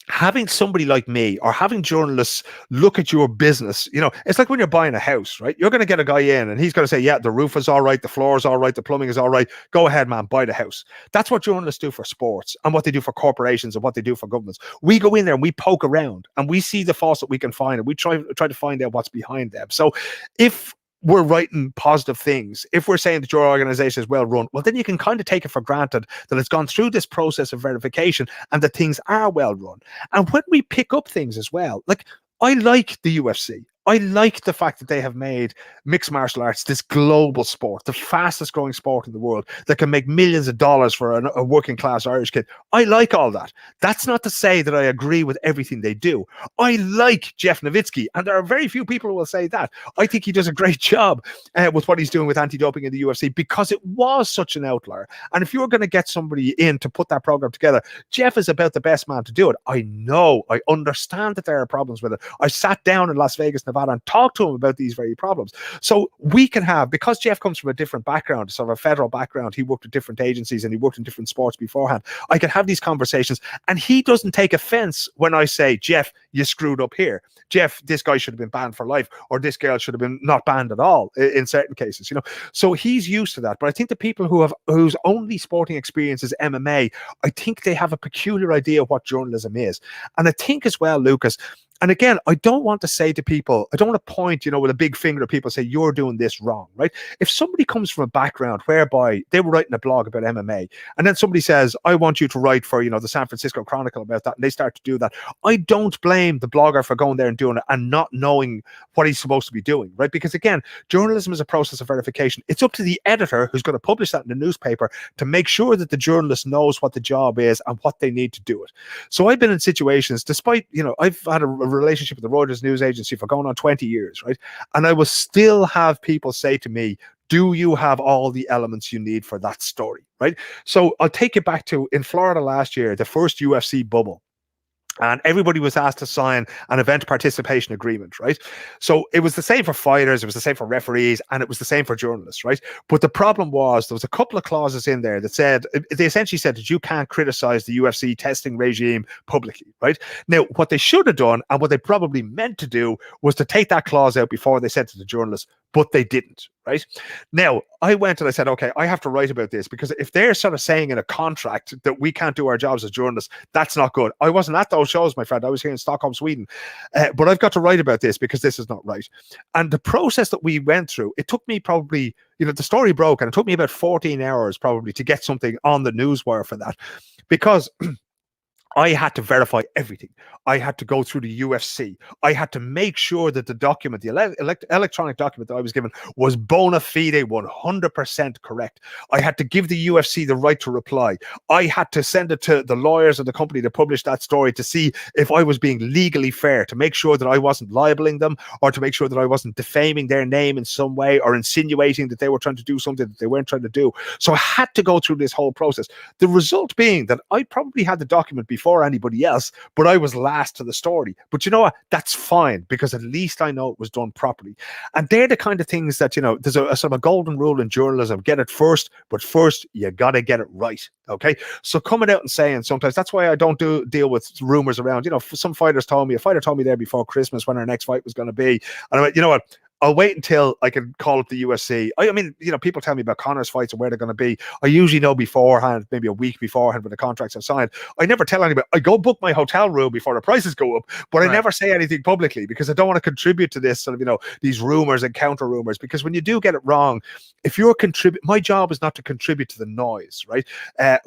having somebody like me or having journalists look at your business, it's like when you're buying a house, right? You're going to get a guy in and he's going to say, yeah, the roof is all right, the floor is all right, the plumbing is all right. Go ahead, man, buy the house. That's what journalists do for sports and what they do for corporations and what they do for governments. We go in there and we poke around and we see the faults that we can find and we try to find out what's behind them. So if we're writing positive things, if we're saying that your organization is well run, well, then you can kind of take it for granted that it's gone through this process of verification and that things are well run. And when we pick up things as well, like I like the UFC. I like the fact that they have made mixed martial arts this global sport, the fastest growing sport in the world that can make millions of dollars for a working class Irish kid. I like all that. That's not to say that I agree with everything they do. I like Jeff Nowitzki, and there are very few people who will say that. I think he does a great job with what he's doing with anti-doping in the UFC because it was such an outlier. And if you're going to get somebody in to put that program together, Jeff is about the best man to do it. I know, I understand that there are problems with it. I sat down in Las Vegas, Nevada, and talk to him about these very problems. So we can have, because Jeff comes from a different background, sort of a federal background, he worked at different agencies and he worked in different sports beforehand. I can have these conversations and he doesn't take offense when I say, Jeff, you screwed up here. Jeff, this guy should have been banned for life, or this girl should have been not banned at all in certain cases, you know. So he's used to that. But I think the people whose only sporting experience is MMA, I think they have a peculiar idea of what journalism is. And I think as well, Lucas, and again, I don't want to say to people, I don't want to point, you know, with a big finger at people, say, you're doing this wrong, right? If somebody comes from a background whereby they were writing a blog about MMA, and then somebody says, I want you to write for, you know, the San Francisco Chronicle about that, and they start to do that, I don't blame the blogger for going there and doing it and not knowing what he's supposed to be doing, right? Because again, journalism is a process of verification. It's up to the editor who's going to publish that in the newspaper to make sure that the journalist knows what the job is and what they need to do it. So I've been in situations, despite, you know, I've had a relationship with the Reuters news agency for going on 20 years, right? And I will still have people say to me, do you have all the elements you need for that story, right? So I'll take you back to in Florida last year, the first UFC bubble. And everybody was asked to sign an event participation agreement, right? So it was the same for fighters, it was the same for referees, and it was the same for journalists, right? But the problem was there was a couple of clauses in there that said, they essentially said that you can't criticize the UFC testing regime publicly, right? Now, what they should have done, and what they probably meant to do, was to take that clause out before they said to the journalists, but they didn't, right? Now, I went and I said, okay, I have to write about this, because if they're sort of saying in a contract that we can't do our jobs as journalists, that's not good. I wasn't at those shows, my friend. I was here in Stockholm, Sweden. But I've got to write about this because this is not right. And the process that we went through, it took me probably, you know, the story broke and it took me about 14 hours probably to get something on the newswire for that, because I had to verify everything. I had to go through the UFC. I had to make sure that the document, the electronic document that I was given, was bona fide 100% correct. I had to give the UFC the right to reply. I had to send it to the lawyers of the company that published that story to see if I was being legally fair, to make sure that I wasn't libeling them, or to make sure that I wasn't defaming their name in some way, or insinuating that they were trying to do something that they weren't trying to do. So I had to go through this whole process. The result being that I probably had the document before anybody else, but I was last to the story. But you know what? That's fine, because at least I know it was done properly. And they're the kind of things that, you know, there's a sort of a golden rule in journalism: get it first, but first you got to get it right. Okay. So coming out and saying sometimes, that's why I don't deal with rumors around, you know, some fighters told me, a fighter told me there before Christmas when our next fight was going to be. And I went, you know what? I'll wait until I can call up the UFC. I mean, you know, people tell me about Connor's fights and where they're going to be. I usually know beforehand, maybe a week beforehand when the contracts are signed. I never tell anybody. I go book my hotel room before the prices go up, but I never say anything publicly, because I don't want to contribute to this sort of, you know, these rumors and counter rumors, because when you do get it wrong, if you're my job is not to contribute to the noise, right?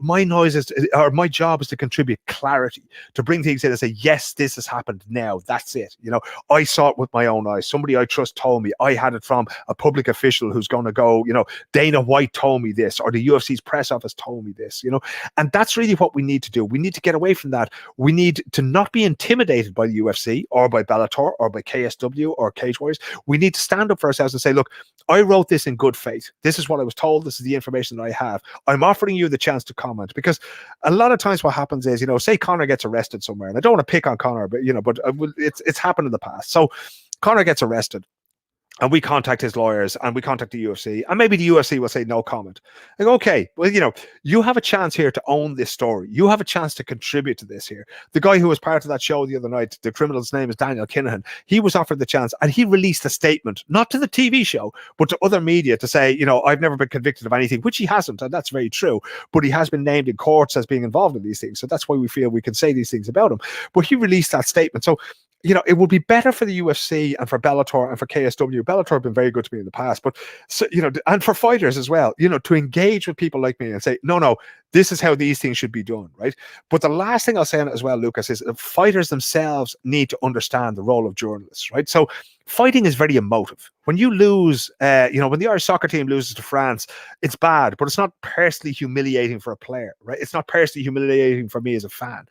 My job is to contribute clarity, to bring things in and say, yes, this has happened now. That's it. You know, I saw it with my own eyes. Somebody I trust told me. I had it from a public official who's going to go, you know, Dana White told me this, or the UFC's press office told me this, you know. And that's really what we need to do. We need to get away from that. We need to not be intimidated by the UFC or by Bellator or by KSW or Cage Warriors. We need to stand up for ourselves and say, look, I wrote this in good faith. This is what I was told. This is the information that I have. I'm offering you the chance to comment, because a lot of times what happens is, you know, say Conor gets arrested somewhere, and I don't want to pick on Conor, but, you know, but it's happened in the past. So Conor gets arrested, and we contact his lawyers and we contact the UFC, and maybe the UFC will say no comment. Like, okay, well, you know, you have a chance here to own this story. You have a chance to contribute to this here. The guy who was part of that show the other night, the criminal's name is Daniel Kinahan. He was offered the chance, and he released a statement, not to the TV show, but to other media, to say, you know, I've never been convicted of anything, which he hasn't, and that's very true. But he has been named in courts as being involved in these things. So that's why we feel we can say these things about him. But he released that statement. So it would be better for the UFC and for Bellator and for KSW. Bellator have been very good to me in the past, but so, and for fighters as well, to engage with people like me and say, no, no, this is how these things should be done, right? But the last thing I'll say on it as well, Lucas, is fighters themselves need to understand the role of journalists, right? So fighting is very emotive. When you lose, when the Irish soccer team loses to France, it's bad, but it's not personally humiliating for a player, right? It's not personally humiliating for me as a fan.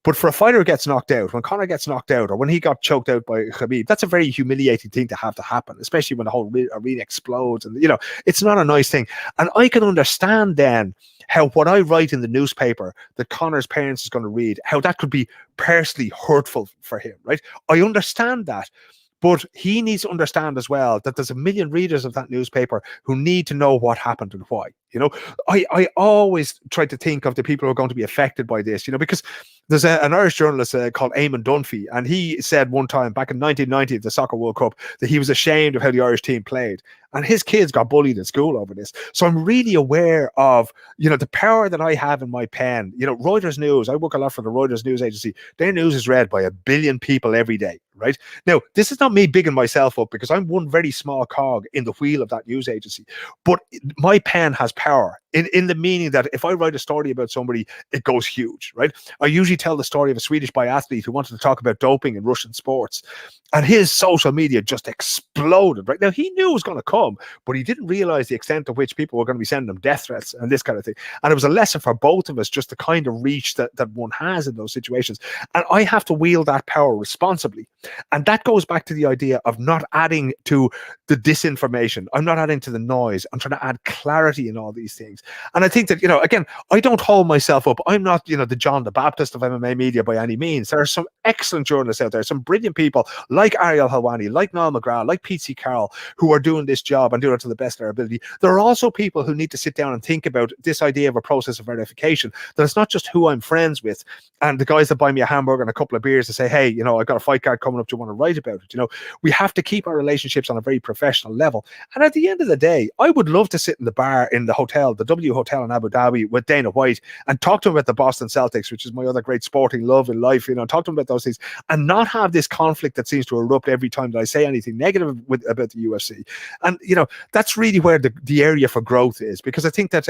But for a fighter who gets knocked out, when Conor gets knocked out, or when he got choked out by Khabib, that's a very humiliating thing to have to happen, especially when the whole arena explodes. And, it's not a nice thing. And I can understand then how what I write in the newspaper that Conor's parents is going to read, how that could be personally hurtful for him, right? I understand that. But he needs to understand as well that there's a million readers of that newspaper who need to know what happened and why. I always try to think of the people who are going to be affected by this, because there's an Irish journalist called Eamon Dunphy, and he said one time back in 1990 at the Soccer World Cup that he was ashamed of how the Irish team played. And his kids got bullied in school over this. So I'm really aware of, the power that I have in my pen. Reuters News, I work a lot for the Reuters News Agency. Their news is read by 1 billion people every day, right? Now, this is not me bigging myself up because I'm one very small cog in the wheel of that news agency. But my pen has power in the meaning that if I write a story about somebody, it goes huge, right? I usually tell the story of a Swedish biathlete who wanted to talk about doping in Russian sports, and his social media just exploded, right? Now, he knew it was going to come, but he didn't realize the extent to which people were going to be sending him death threats and this kind of thing. And it was a lesson for both of us, just the kind of reach that one has in those situations. And I have to wield that power responsibly. And that goes back to the idea of not adding to the disinformation. I'm not adding to the noise. I'm trying to add clarity in all these things. And I think that, again, I don't hold myself up. I'm not, the John the Baptist of MMA media by any means. There are some excellent journalists out there, some brilliant people like Ariel Helwani, like Niall McGrath, like Pete C. Carroll, who are doing this job and doing it to the best of their ability. There are also people who need to sit down and think about this idea of a process of verification, that it's not just who I'm friends with and the guys that buy me a hamburger and a couple of beers to say, hey, I've got a fight card coming up. Do you want to write about it? We have to keep our relationships on a very professional level. And at the end of the day, I would love to sit in the bar in the hotel, the W Hotel in Abu Dhabi with Dana White and talk to him about the Boston Celtics, which is my other great sporting love in life, talk to him about those things and not have this conflict that seems to erupt every time that I say anything negative about the UFC. And, that's really where the area for growth is, because I think that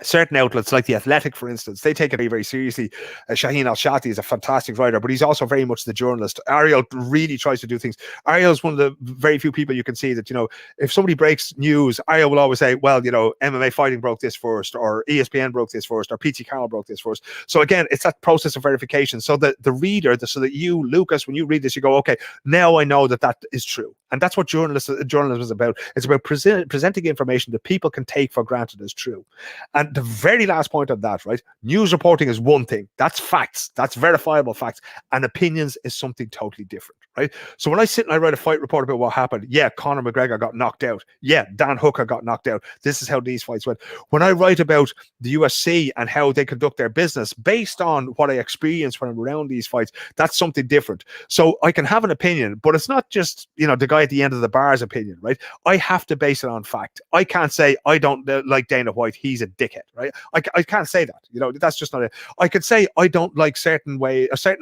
certain outlets like The Athletic, for instance, they take it very, very seriously. Shaheen Al-Shati is a fantastic writer, but he's also very much the journalist. Ariel really tries to do things. Ariel is one of the very few people you can see that, if somebody breaks news, Ariel will always say, well, MMA Fighting broke this first, or ESPN broke this first, or PT Carroll broke this first. So again, it's that process of verification. So that the reader, so that you, Lucas, when you read this, you go, okay, now I know that is true. And that's what journalism is about. It's about presenting information that people can take for granted as true. And the very last point on that, right? News reporting is one thing. That's facts. That's verifiable facts. And opinions is something totally different, right? So when I sit and I write a fight report about what happened, yeah, Conor McGregor got knocked out. Yeah, Dan Hooker got knocked out. This is how these fights went. When I write about the UFC and how they conduct their business based on what I experience when I'm around these fights, that's something different. So I can have an opinion, but it's not just, the guy at the end of the bar's opinion, right? I have to base it on fact. I can't say I don't like Dana White. He's a dickhead, right? I can't say that. That's just not it. I could say I don't like certain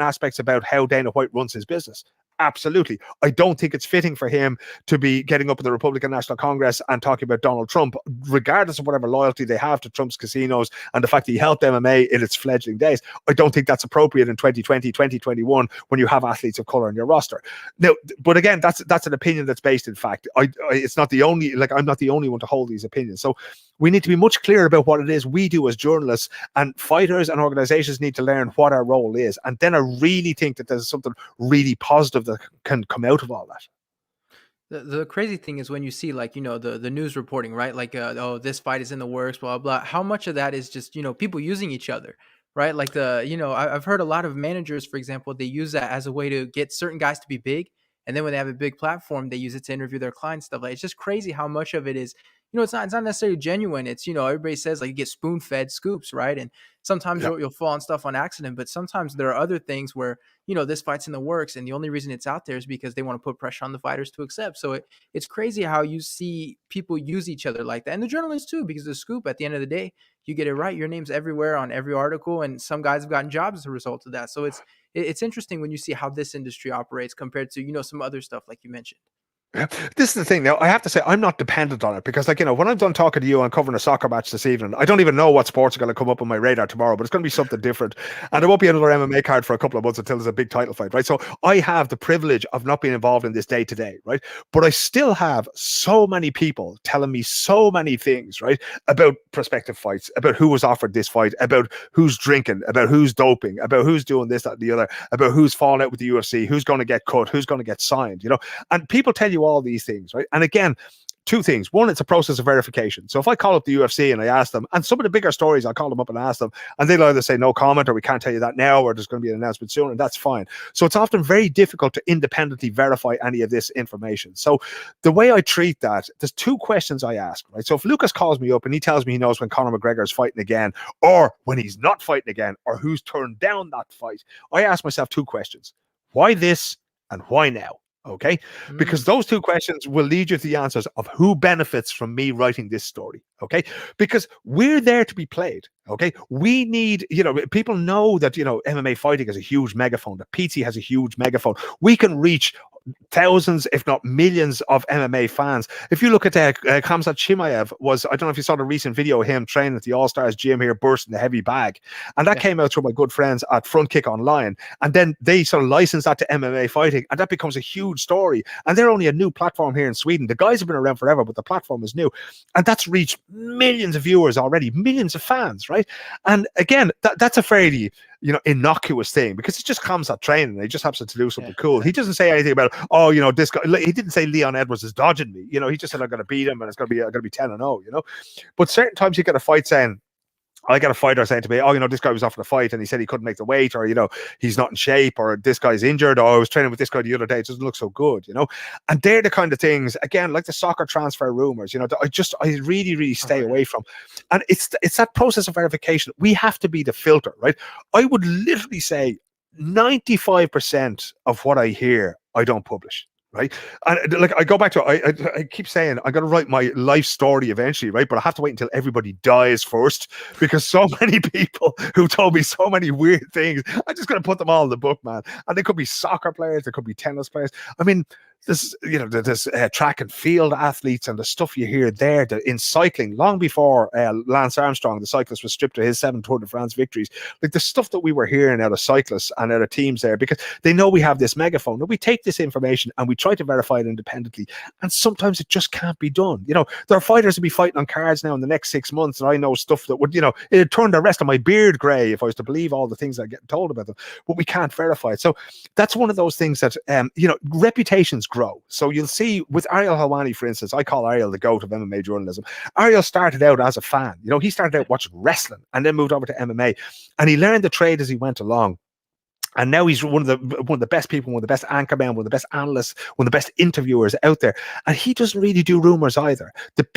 aspects about how Dana White runs his business. Absolutely. I don't think it's fitting for him to be getting up at the Republican National Congress and talking about Donald Trump, regardless of whatever loyalty they have to Trump's casinos and the fact that he helped MMA in its fledgling days. I don't think that's appropriate in 2020, 2021 when you have athletes of color on your roster. Now, but again, that's an opinion that's based in fact. It's not the only, I'm not the only one to hold these opinions. So we need to be much clearer about what it is we do as journalists, and fighters and organizations need to learn what our role is. And then I really think that there's something really positive that can come out of all that. The crazy thing is when you see the news reporting, right? Oh, this fight is in the works, blah, blah. How much of that is just, people using each other, right? I've heard a lot of managers, for example, they use that as a way to get certain guys to be big. And then when they have a big platform, they use it to interview their clients, stuff it's just crazy how much of it is, it's not necessarily genuine. It's, everybody says you get spoon fed scoops, right? And sometimes Yeah. you'll fall on stuff on accident, but sometimes there are other things where, this fight's in the works. And the only reason it's out there is because they want to put pressure on the fighters to accept. So it's crazy how you see people use each other like that. And the journalists too, because the scoop at the end of the day, you get it right, your name's everywhere on every article. And some guys have gotten jobs as a result of that. So it's interesting when you see how this industry operates compared to, you know, some other stuff like you mentioned. Yeah. This is the thing. Now, I have to say, I'm not dependent on it because, like, you know, when I'm done talking to you and covering a soccer match this evening, I don't even know what sports are going to come up on my radar tomorrow, but it's going to be something different. And there won't be another MMA card for a couple of months until there's a big title fight, right? So I have the privilege of not being involved in this day to day, right? But I still have so many people telling me so many things, right? About prospective fights, about who was offered this fight, about who's drinking, about who's doping, about who's doing this, that, and the other, about who's falling out with the UFC, who's going to get cut, who's going to get signed, you know? And people tell you all these things, right? And again, two things. One, it's a process of verification. So if I call up the UFC and I ask them, and some of the bigger stories, I'll call them up and ask them, and they'll either say no comment, or we can't tell you that now, or there's going to be an announcement soon, and that's fine. So it's often very difficult to independently verify any of this information. So the way I treat that, there's two questions I ask, right? So if Lucas calls me up and he tells me he knows when Conor McGregor is fighting again, or when he's not fighting again, or who's turned down that fight, I ask myself two questions. Why this and why now? Okay, because those two questions will lead you to the answers of who benefits from me writing this story. Okay, because we're there to be played. Okay, we need, you know, people know that, you know, MMA fighting has a huge megaphone, that PT has a huge megaphone. We can reach thousands, if not millions, of MMA fans. If you look at Khamzat Chimaev, was, I don't know if you saw the recent video of him training at the All Stars gym here, bursting the heavy bag, and that came out through my good friends at Front Kick Online, and then they sort of licensed that to MMA fighting, and that becomes a huge story. And they're only a new platform here in Sweden. The guys have been around forever, but the platform is new, and that's reached millions of viewers already, millions of fans, right? And again, that's a fairly, you know, innocuous thing, because it just comes at training. He just happens to do something cool. Exactly. He doesn't say anything about, oh, you know, this guy. He didn't say Leon Edwards is dodging me. You know, he just said I'm going to beat him and it's going to be 10-0. You know, but certain times you get a fight saying, I got a fighter saying to me, oh, you know, this guy was offered a fight and he said he couldn't make the weight, or, you know, he's not in shape, or this guy's injured, or I was training with this guy the other day, it doesn't look so good, you know. And they're the kind of things, again, like the soccer transfer rumors, you know, I really stay away from. And it's that process of verification. We have to be the filter, right? I would literally say 95% of what I hear, I don't publish. Right. And like, I go back to, I keep saying I got to write my life story eventually, right? But I have to wait until everybody dies first, because so many people who told me so many weird things, I just got to put them all in the book, man. And they could be soccer players, they could be tennis players. I mean, this, you know, there's track and field athletes, and the stuff you hear there in cycling, long before Lance Armstrong, the cyclist, was stripped of his 7 Tour de France victories. Like the stuff that we were hearing out of cyclists and out of teams there, because they know we have this megaphone, and we take this information and we try to verify it independently, and sometimes it just can't be done. You know, there are fighters who be fighting on cards now in the next 6 months, and I know stuff that would, you know, it'd turn the rest of my beard grey if I was to believe all the things I get told about them, but we can't verify it. So that's one of those things that, you know, reputations grow. So you'll see with Ariel Helwani, for instance, I call Ariel the GOAT of MMA journalism. Ariel started out as a fan. You know, he started out watching wrestling and then moved over to MMA, and he learned the trade as he went along. And now he's one of the best people, one of the best anchormen, one of the best analysts, one of the best interviewers out there. And he doesn't really do rumors either.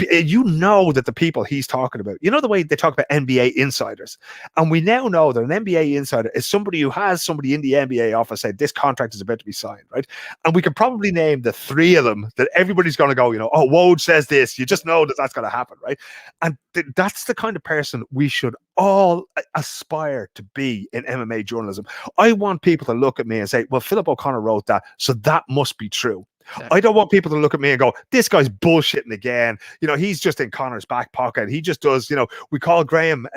You know that the people he's talking about, you know, the way they talk about NBA insiders. And we now know that an NBA insider is somebody who has somebody in the NBA office say this contract is about to be signed, right? And we could probably name the 3 of them that everybody's going to go, you know, oh, Woj says this. You just know that that's going to happen, right? And that's the kind of person we should all aspire to be in MMA journalism. I want people to look at me and say, well, Philip O'Connor wrote that, so that must be true. I don't want people to look at me and go, this guy's bullshitting again. You know, he's just in Connor's back pocket. He just does, you know, we call Graham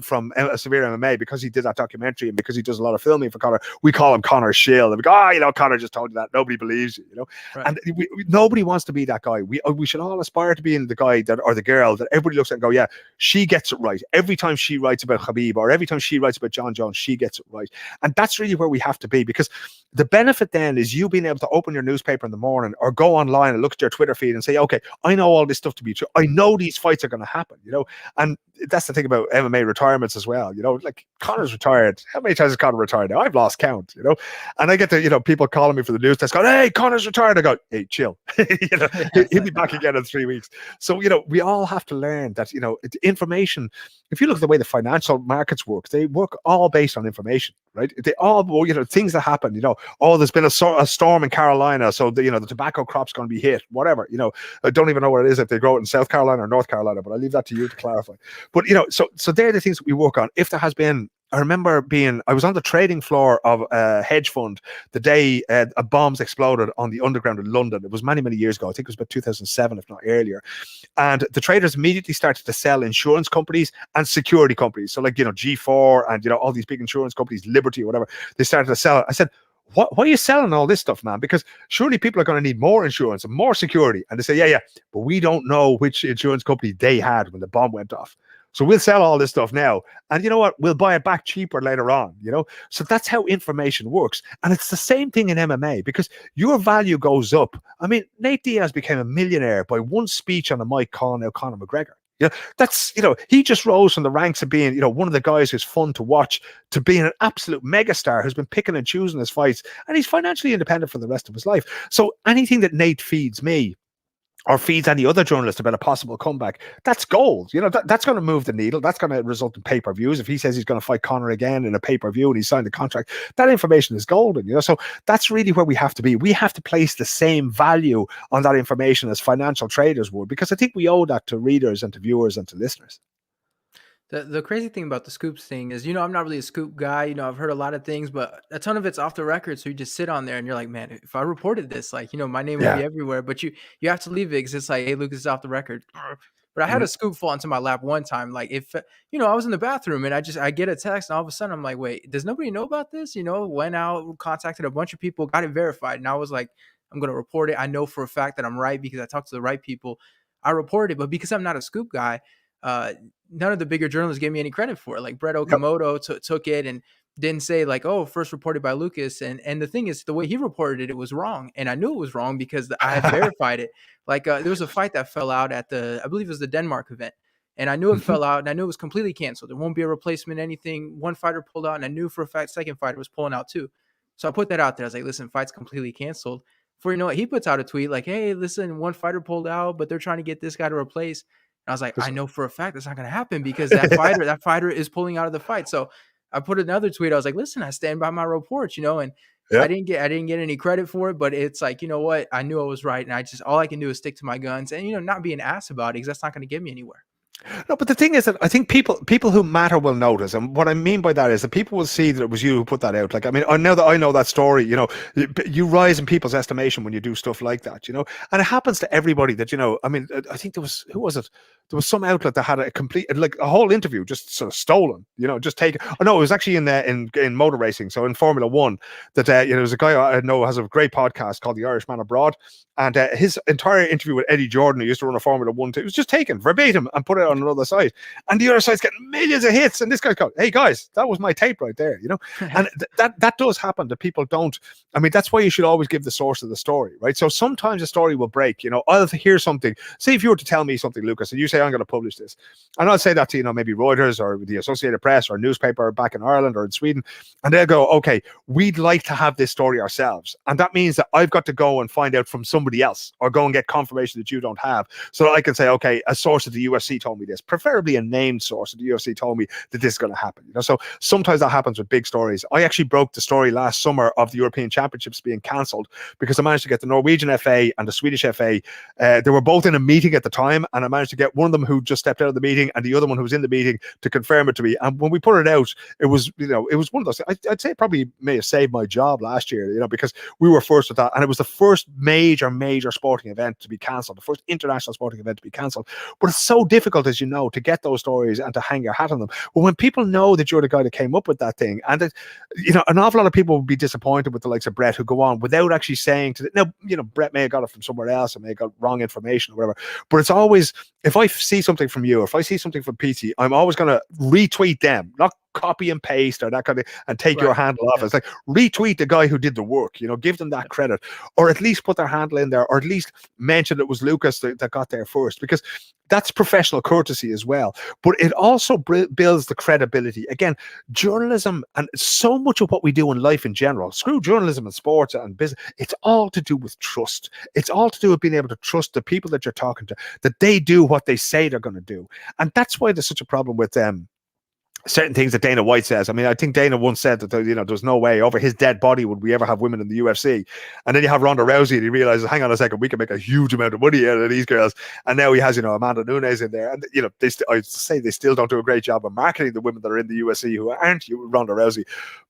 from Severe MMA, because he did that documentary and because he does a lot of filming for Connor, we call him Connor's shield. And we go, you know, Connor just told you that. Nobody believes you, you know. Right. And nobody wants to be that guy. We should all aspire to being the guy that, or the girl that everybody looks at and go, yeah, she gets it right. Every time she writes about Khabib, or every time she writes about John Jones, she gets it right. And that's really where we have to be, because the benefit then is you being able to open your newspaper in the morning or go online and look at your Twitter feed and say, okay, I know all this stuff to be true. I know these fights are going to happen, you know. And that's the thing about MMA retirements as well, you know. Like, Connor's retired. How many times has Connor retired now? I've lost count, you know. And I get to, you know, people calling me for the news desk going, hey, Connor's retired. I go, hey, chill. You know, he'll be back again in 3 weeks. So, you know, we all have to learn that, you know, information, if you look at the way the financial markets work, they work all based on information, right? They all, you know, things that happen, you know, oh, there's been a storm in Carolina, so the, you know, the tobacco crop's going to be hit, whatever, you know. I don't even know what it is, if they grow it in South Carolina or North Carolina, but I leave that to you to clarify. But, you know, so they're the things that we work on. If there has been I remember I was on the trading floor of a hedge fund the day bombs exploded on the underground in London. It was many, many years ago. I think it was about 2007, if not earlier. And the traders immediately started to sell insurance companies and security companies. So like, G4 and, all these big insurance companies, Liberty or whatever, they started to sell it. I said, why are you selling all this stuff, man? Because surely people are going to need more insurance and more security. And they say, yeah, but we don't know which insurance company they had when the bomb went off. So we'll sell all this stuff now. And you know what? We'll buy it back cheaper later on, So that's how information works. And it's the same thing in MMA because your value goes up. I mean, Nate Diaz became a millionaire by one speech on the mic calling out Conor McGregor. That's, he just rose from the ranks of being, one of the guys who's fun to watch to being an absolute megastar who's been picking and choosing his fights. And he's financially independent for the rest of his life. So anything that Nate feeds me or feeds any other journalist about a possible comeback, that's gold. That's going to move the needle. That's going to result in pay-per-views. If he says he's going to fight Conor again in a pay-per-view and he signed a contract, that information is golden. So that's really where we have to be. We have to place the same value on that information as financial traders would, because I think we owe that to readers and to viewers and to listeners. The crazy thing about the scoops thing is, I'm not really a scoop guy. I've heard a lot of things, but a ton of it's off the record. So you just sit on there and you're like, man, if I reported this, like, my name would be everywhere. But you have to leave it because it's like, hey, Lucas is off the record. But I had a scoop fall into my lap one time. Like if, I was in the bathroom and I get a text and all of a sudden I'm like, wait, does nobody know about this? Went out, contacted a bunch of people, got it verified. And I was like, I'm going to report it. I know for a fact that I'm right because I talked to the right people. I reported it, but because I'm not a scoop guy, none of the bigger journalists gave me any credit for it. Like Brett Okamoto took it and didn't say like, oh, first reported by Lucas. And the thing is, the way he reported it was wrong. And I knew it was wrong because I had verified it. Like there was a fight that fell out at I believe it was the Denmark event. And I knew it fell out and I knew it was completely canceled. There won't be a replacement, anything. One fighter pulled out and I knew for a fact second fighter was pulling out too. So I put that out there. I was like, listen, fight's completely canceled. Before you know it, he puts out a tweet like, hey, listen, one fighter pulled out, but they're trying to get this guy to replace. And I was like, I know for a fact that's not going to happen because that fighter is pulling out of the fight. So I put another tweet. I was like, listen, I stand by my reports, and I didn't get any credit for it, but it's like, you know what? I knew I was right. And all I can do is stick to my guns and, not be an ass about it because that's not going to get me anywhere. No, but the thing is that I think people who matter will notice, and what I mean by that is that people will see that it was you who put that out. Like, I mean, I know that story. You rise in people's estimation when you do stuff like that. And it happens to everybody. That I mean, I think who was it? There was some outlet that had a complete, like a whole interview just sort of stolen. Just taken. Oh no, it was actually in motor racing. So in Formula One, that there's a guy I know has a great podcast called The Irishman Abroad, and his entire interview with Eddie Jordan, who used to run a Formula One, it was just taken verbatim and put it on another side, and the other side's getting millions of hits, and this guy's going, hey guys, that was my tape right there, and that does happen. That people don't, I mean, that's why you should always give the source of the story, right? So sometimes a story will break. I'll hear something, say if you were to tell me something, Lucas, and you say I'm going to publish this, and I'll say that to maybe Reuters or the Associated Press or a newspaper back in Ireland or in Sweden, and they'll go, okay, we'd like to have this story ourselves, and that means that I've got to go and find out from somebody else or go and get confirmation that you don't have, so that I can say, okay, a source of the UFC told me this, preferably a named source of the UFC told me that this is going to happen. So sometimes that happens with big stories. I actually broke the story last summer of the European Championships being cancelled because I managed to get the Norwegian FA and the Swedish FA. They were both in a meeting at the time, and I managed to get one of them who just stepped out of the meeting and the other one who was in the meeting to confirm it to me. And when we put it out, it was one of those. I'd say it probably may have saved my job last year, because we were first with that, and it was the first major sporting event to be cancelled, the first international sporting event to be cancelled. But it's so difficult, as you know, to get those stories and to hang your hat on them. But when people know that you're the guy that came up with that thing, and that, an awful lot of people would be disappointed with the likes of Brett who go on without actually saying to them. Now, Brett may have got it from somewhere else and may have got wrong information or whatever. But it's always, if I see something from you, or if I see something from PT, I'm always going to retweet them, not copy and paste or that kind of, and take your handle off. It's like, retweet the guy who did the work, give them that credit, or at least put their handle in there, or at least mention it was Lucas that got there first, because that's professional courtesy as well. But it also builds the credibility. Again, journalism, and so much of what we do in life in general, screw journalism and sports and business, it's all to do with trust. It's all to do with being able to trust the people that you're talking to, that they do what they say they're going to do. And that's why there's such a problem with them. certain things that Dana White says. I mean, I think Dana once said that there's no way over his dead body would we ever have women in the UFC. And then you have Ronda Rousey, and he realizes, hang on a second, we can make a huge amount of money out of these girls. And now he has Amanda Nunes in there, and I say they still don't do a great job of marketing the women that are in the UFC who aren't Ronda Rousey.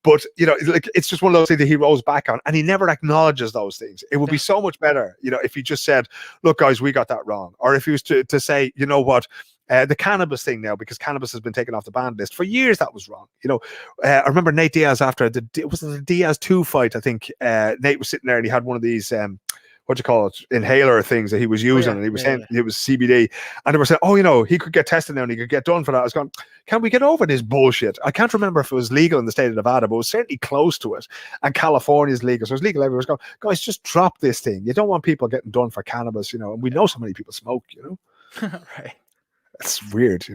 But like, it's just one of those things that he rolls back on, and he never acknowledges those things. It would be so much better, if he just said, "Look, guys, we got that wrong," or if he was to say, "You know what? The cannabis thing now, because cannabis has been taken off the ban list for years, that was wrong." I remember Nate Diaz after the Diaz 2 fight. I think Nate was sitting there and he had one of these what do you call it, inhaler things that he was using, and he was saying it was CBD, and they were saying, "Oh, he could get tested now and he could get done for that." I was going, can we get over this bullshit? I can't remember if it was legal in the state of Nevada, but it was certainly close to it, and California's legal, so it's legal everywhere. Going, guys, just drop this thing. You don't want people getting done for cannabis, and we know so many people smoke, Right. It's weird,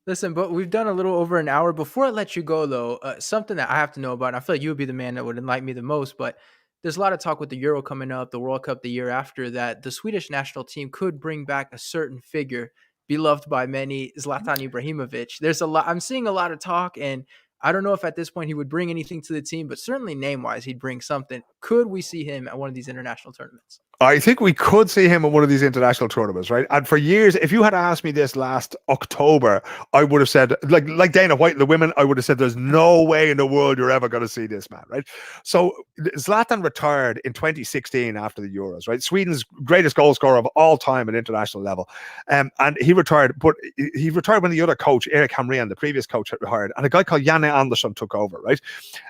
Listen, but we've done a little over an hour. Before I let you go, though, something that I have to know about, and I feel like you would be the man that would enlighten me the most, but there's a lot of talk with the Euro coming up, the World Cup the year after, that the Swedish national team could bring back a certain figure beloved by many, Zlatan Ibrahimovic. There's a lot. I'm seeing a lot of talk, and I don't know if at this point he would bring anything to the team, but certainly name-wise, he'd bring something. Could we see him at one of these international tournaments? I think we could see him in one of these international tournaments, right? And for years, if you had asked me this last October, I would have said, like Dana White and the women, I would have said, there's no way in the world you're ever going to see this man, right? So Zlatan retired in 2016 after the Euros, right? Sweden's greatest goal scorer of all time at international level. And he retired, but he retired when the other coach, Erik Hamrén, the previous coach, had retired, and a guy called Janne Andersson took over, right?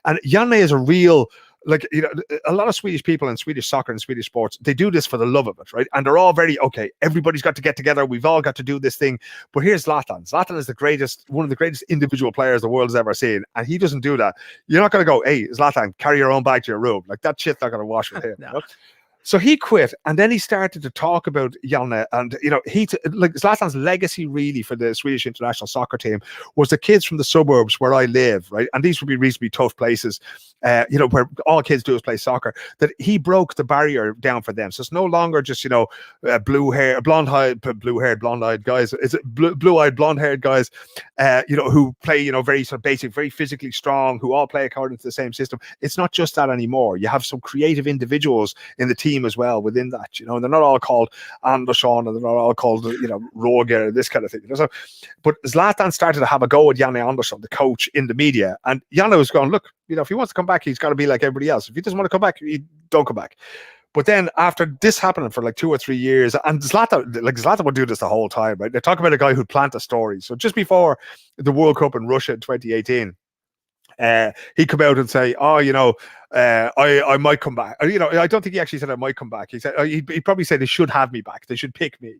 And Janne is a real... a lot of Swedish people in Swedish soccer and Swedish sports, they do this for the love of it, right? And they're all very, okay, everybody's got to get together. We've all got to do this thing. But here's Zlatan. Zlatan is one of the greatest individual players the world has ever seen. And he doesn't do that. You're not going to go, hey, Zlatan, carry your own bag to your room. Like, that shit's not going to wash with him. No. So he quit, and then he started to talk about Janne, and Zlatan's legacy really for the Swedish international soccer team was the kids from the suburbs where I live, right? And these would be reasonably tough places, where all kids do is play soccer. That he broke the barrier down for them, so it's no longer just blue-haired, blonde-eyed guys. It's blue-eyed, blonde-haired guys, who play very sort of basic, very physically strong, who all play according to the same system. It's not just that anymore. You have some creative individuals in the team as well within that, and they're not all called Andersson, and they're not all called Roger, this kind of thing. So, but Zlatan started to have a go at Janne Andersson, the coach, in the media, and Janne was going, look, if he wants to come back, he's got to be like everybody else. If he doesn't want to come back, he don't come back. But then after this happening for like 2 or 3 years, and Zlatan would do this the whole time, right? They talk about a guy who'd plant a story. So just before the World Cup in Russia in 2018, he'd come out and say, I might come back. I don't think he actually said I might come back. He said he probably said they should have me back. They should pick me.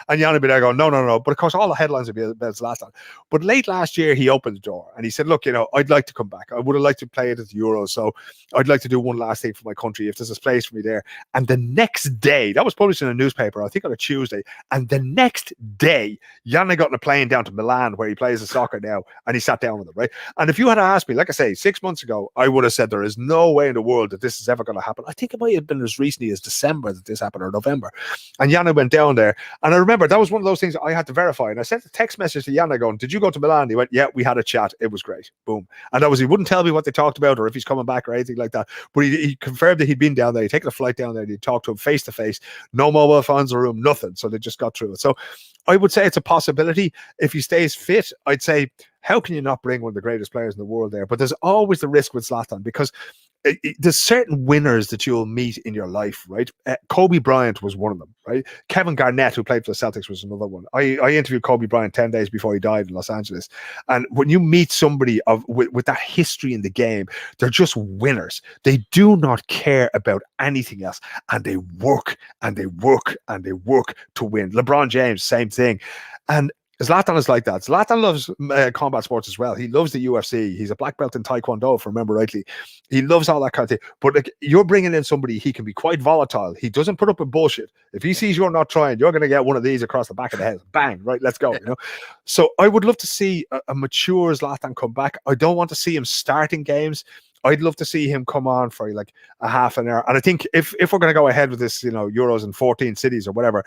And Jan would be there going, no. But of course, all the headlines would be about Zlatan. But late last year, he opened the door and he said, look, I'd like to come back. I would have liked to play it at the Euros, so I'd like to do one last thing for my country if there's a place for me there. And the next day, that was published in a newspaper, I think on a Tuesday. And the next day, Jan got on a plane down to Milan, where he plays the soccer now, and he sat down with him, right? And if you had asked me, like I say, 6 months ago, I would have said there is no way in the world that this is ever going to happen. I think it might have been as recently as December that this happened, or November. And Janne went down there, and I remember that was one of those things I had to verify. And I sent a text message to Janne going, did you go to Milan? He went, yeah, we had a chat. It was great. Boom. And that was, he wouldn't tell me what they talked about or if he's coming back or anything like that. But he confirmed that he'd been down there. He'd taken a flight down there. He'd talked to him face to face. No mobile phones in the room, nothing. So they just got through it. So I would say it's a possibility. If he stays fit, I'd say, how can you not bring one of the greatest players in the world there? But there's always the risk with Zlatan, because there's certain winners that you'll meet in your life, right? Kobe Bryant was one of them, right? Kevin Garnett, who played for the Celtics, was another one. I interviewed Kobe Bryant 10 days before he died in Los Angeles. And when you meet somebody with that history in the game, they're just winners. They do not care about anything else. And they work and they work and they work to win. LeBron James, same thing. And Zlatan is like that. Zlatan loves combat sports as well. He loves the UFC. He's a black belt in Taekwondo, if I remember rightly. He loves all that kind of thing. But you're bringing in somebody, he can be quite volatile. He doesn't put up with bullshit. If he sees you're not trying, you're going to get one of these across the back of the head. Bang, right, let's go. So I would love to see a mature Zlatan come back. I don't want to see him starting games. I'd love to see him come on for like a half an hour. And I think if we're going to go ahead with this, Euros in 14 cities or whatever,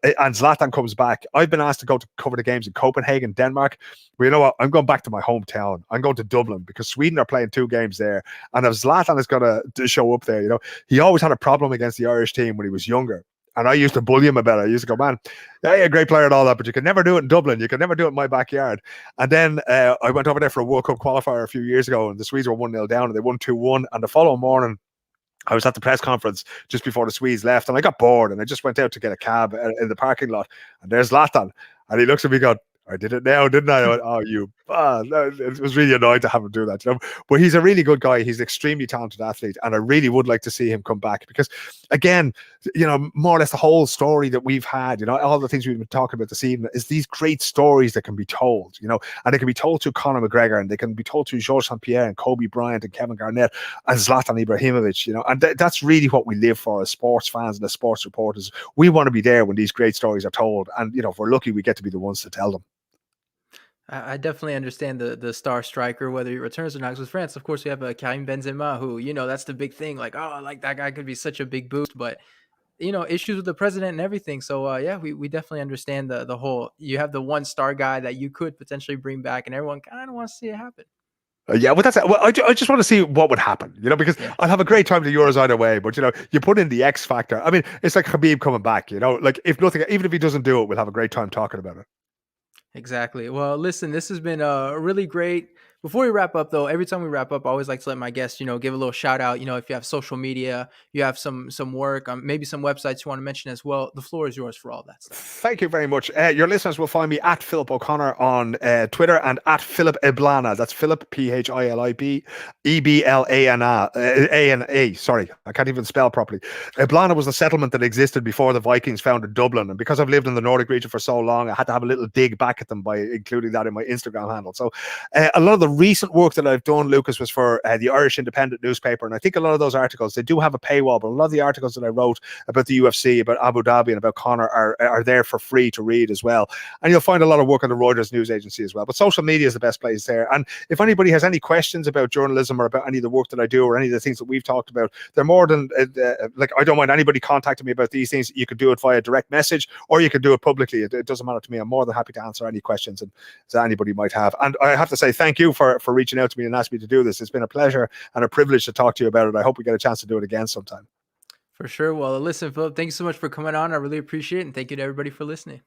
and Zlatan comes back, I've been asked to go to cover the games in Copenhagen, Denmark. But you know what? I'm going back to my hometown. I'm going to Dublin because Sweden are playing 2 games there. And if Zlatan is going to show up there, he always had a problem against the Irish team when he was younger. And I used to bully him about it. I used to go, man, yeah, you're a great player and all that, but you can never do it in Dublin. You can never do it in my backyard. And then I went over there for a World Cup qualifier a few years ago, and the Swedes were 1-0 down, and they won 2-1. And the following morning, I was at the press conference just before the Swedes left, and I got bored, and I just went out to get a cab in the parking lot. And there's Zlatan, and he looks at me going, I did it now, didn't I? I went, oh, you it was really annoying to have him do that, But he's a really good guy. He's an extremely talented athlete, and I really would like to see him come back because, again, more or less the whole story that we've had, all the things we've been talking about this evening is these great stories that can be told, and they can be told to Conor McGregor, and they can be told to Georges St. Pierre and Kobe Bryant and Kevin Garnett and Zlatan Ibrahimovic, and that's really what we live for as sports fans and as sports reporters. We want to be there when these great stories are told, and if we're lucky, we get to be the ones to tell them. I definitely understand the star striker, whether he returns or not. 'Cause with France, of course, we have Karim Benzema, who, that's the big thing. Like, oh, like that guy could be such a big boost, but issues with the president and everything. So yeah, we definitely understand the whole. You have the one star guy that you could potentially bring back, and everyone kind of wants to see it happen. Yeah, well, I just want to see what would happen, because I'll have a great time to the Euros either way. But you put in the X factor. I mean, it's like Khabib coming back. Like if nothing, even if he doesn't do it, we'll have a great time talking about it. Exactly. Well, listen, this has been really great. Before we wrap up, though, every time we wrap up, I always like to let my guests, give a little shout out. If you have social media, you have some work, maybe some websites you want to mention as well. The floor is yours for all that stuff. Thank you very much. Your listeners will find me at Philip O'Connor on Twitter and at Philip Iblana. That's Philip Philip Eblana. Sorry, I can't even spell properly. Iblana was the settlement that existed before the Vikings founded Dublin, and because I've lived in the Nordic region for so long, I had to have a little dig back at them by including that in my Instagram handle. So a lot of the recent work that I've done, Lucas, was for the Irish Independent newspaper, and I think a lot of those articles, they do have a paywall, but a lot of the articles that I wrote about the UFC, about Abu Dhabi, and about Conor are there for free to read as well. And you'll find a lot of work on the Reuters news agency as well. But social media is the best place there. And if anybody has any questions about journalism or about any of the work that I do or any of the things that we've talked about, they're more than I don't mind anybody contacting me about these things. You could do it via direct message, or you could do it publicly. It doesn't matter to me. I'm more than happy to answer any questions that anybody might have. And I have to say thank you for reaching out to me and asking me to do this. It's been a pleasure and a privilege to talk to you about it. I hope we get a chance to do it again sometime. For sure. Well, listen, Philip, thank you so much for coming on. I really appreciate it. And thank you to everybody for listening.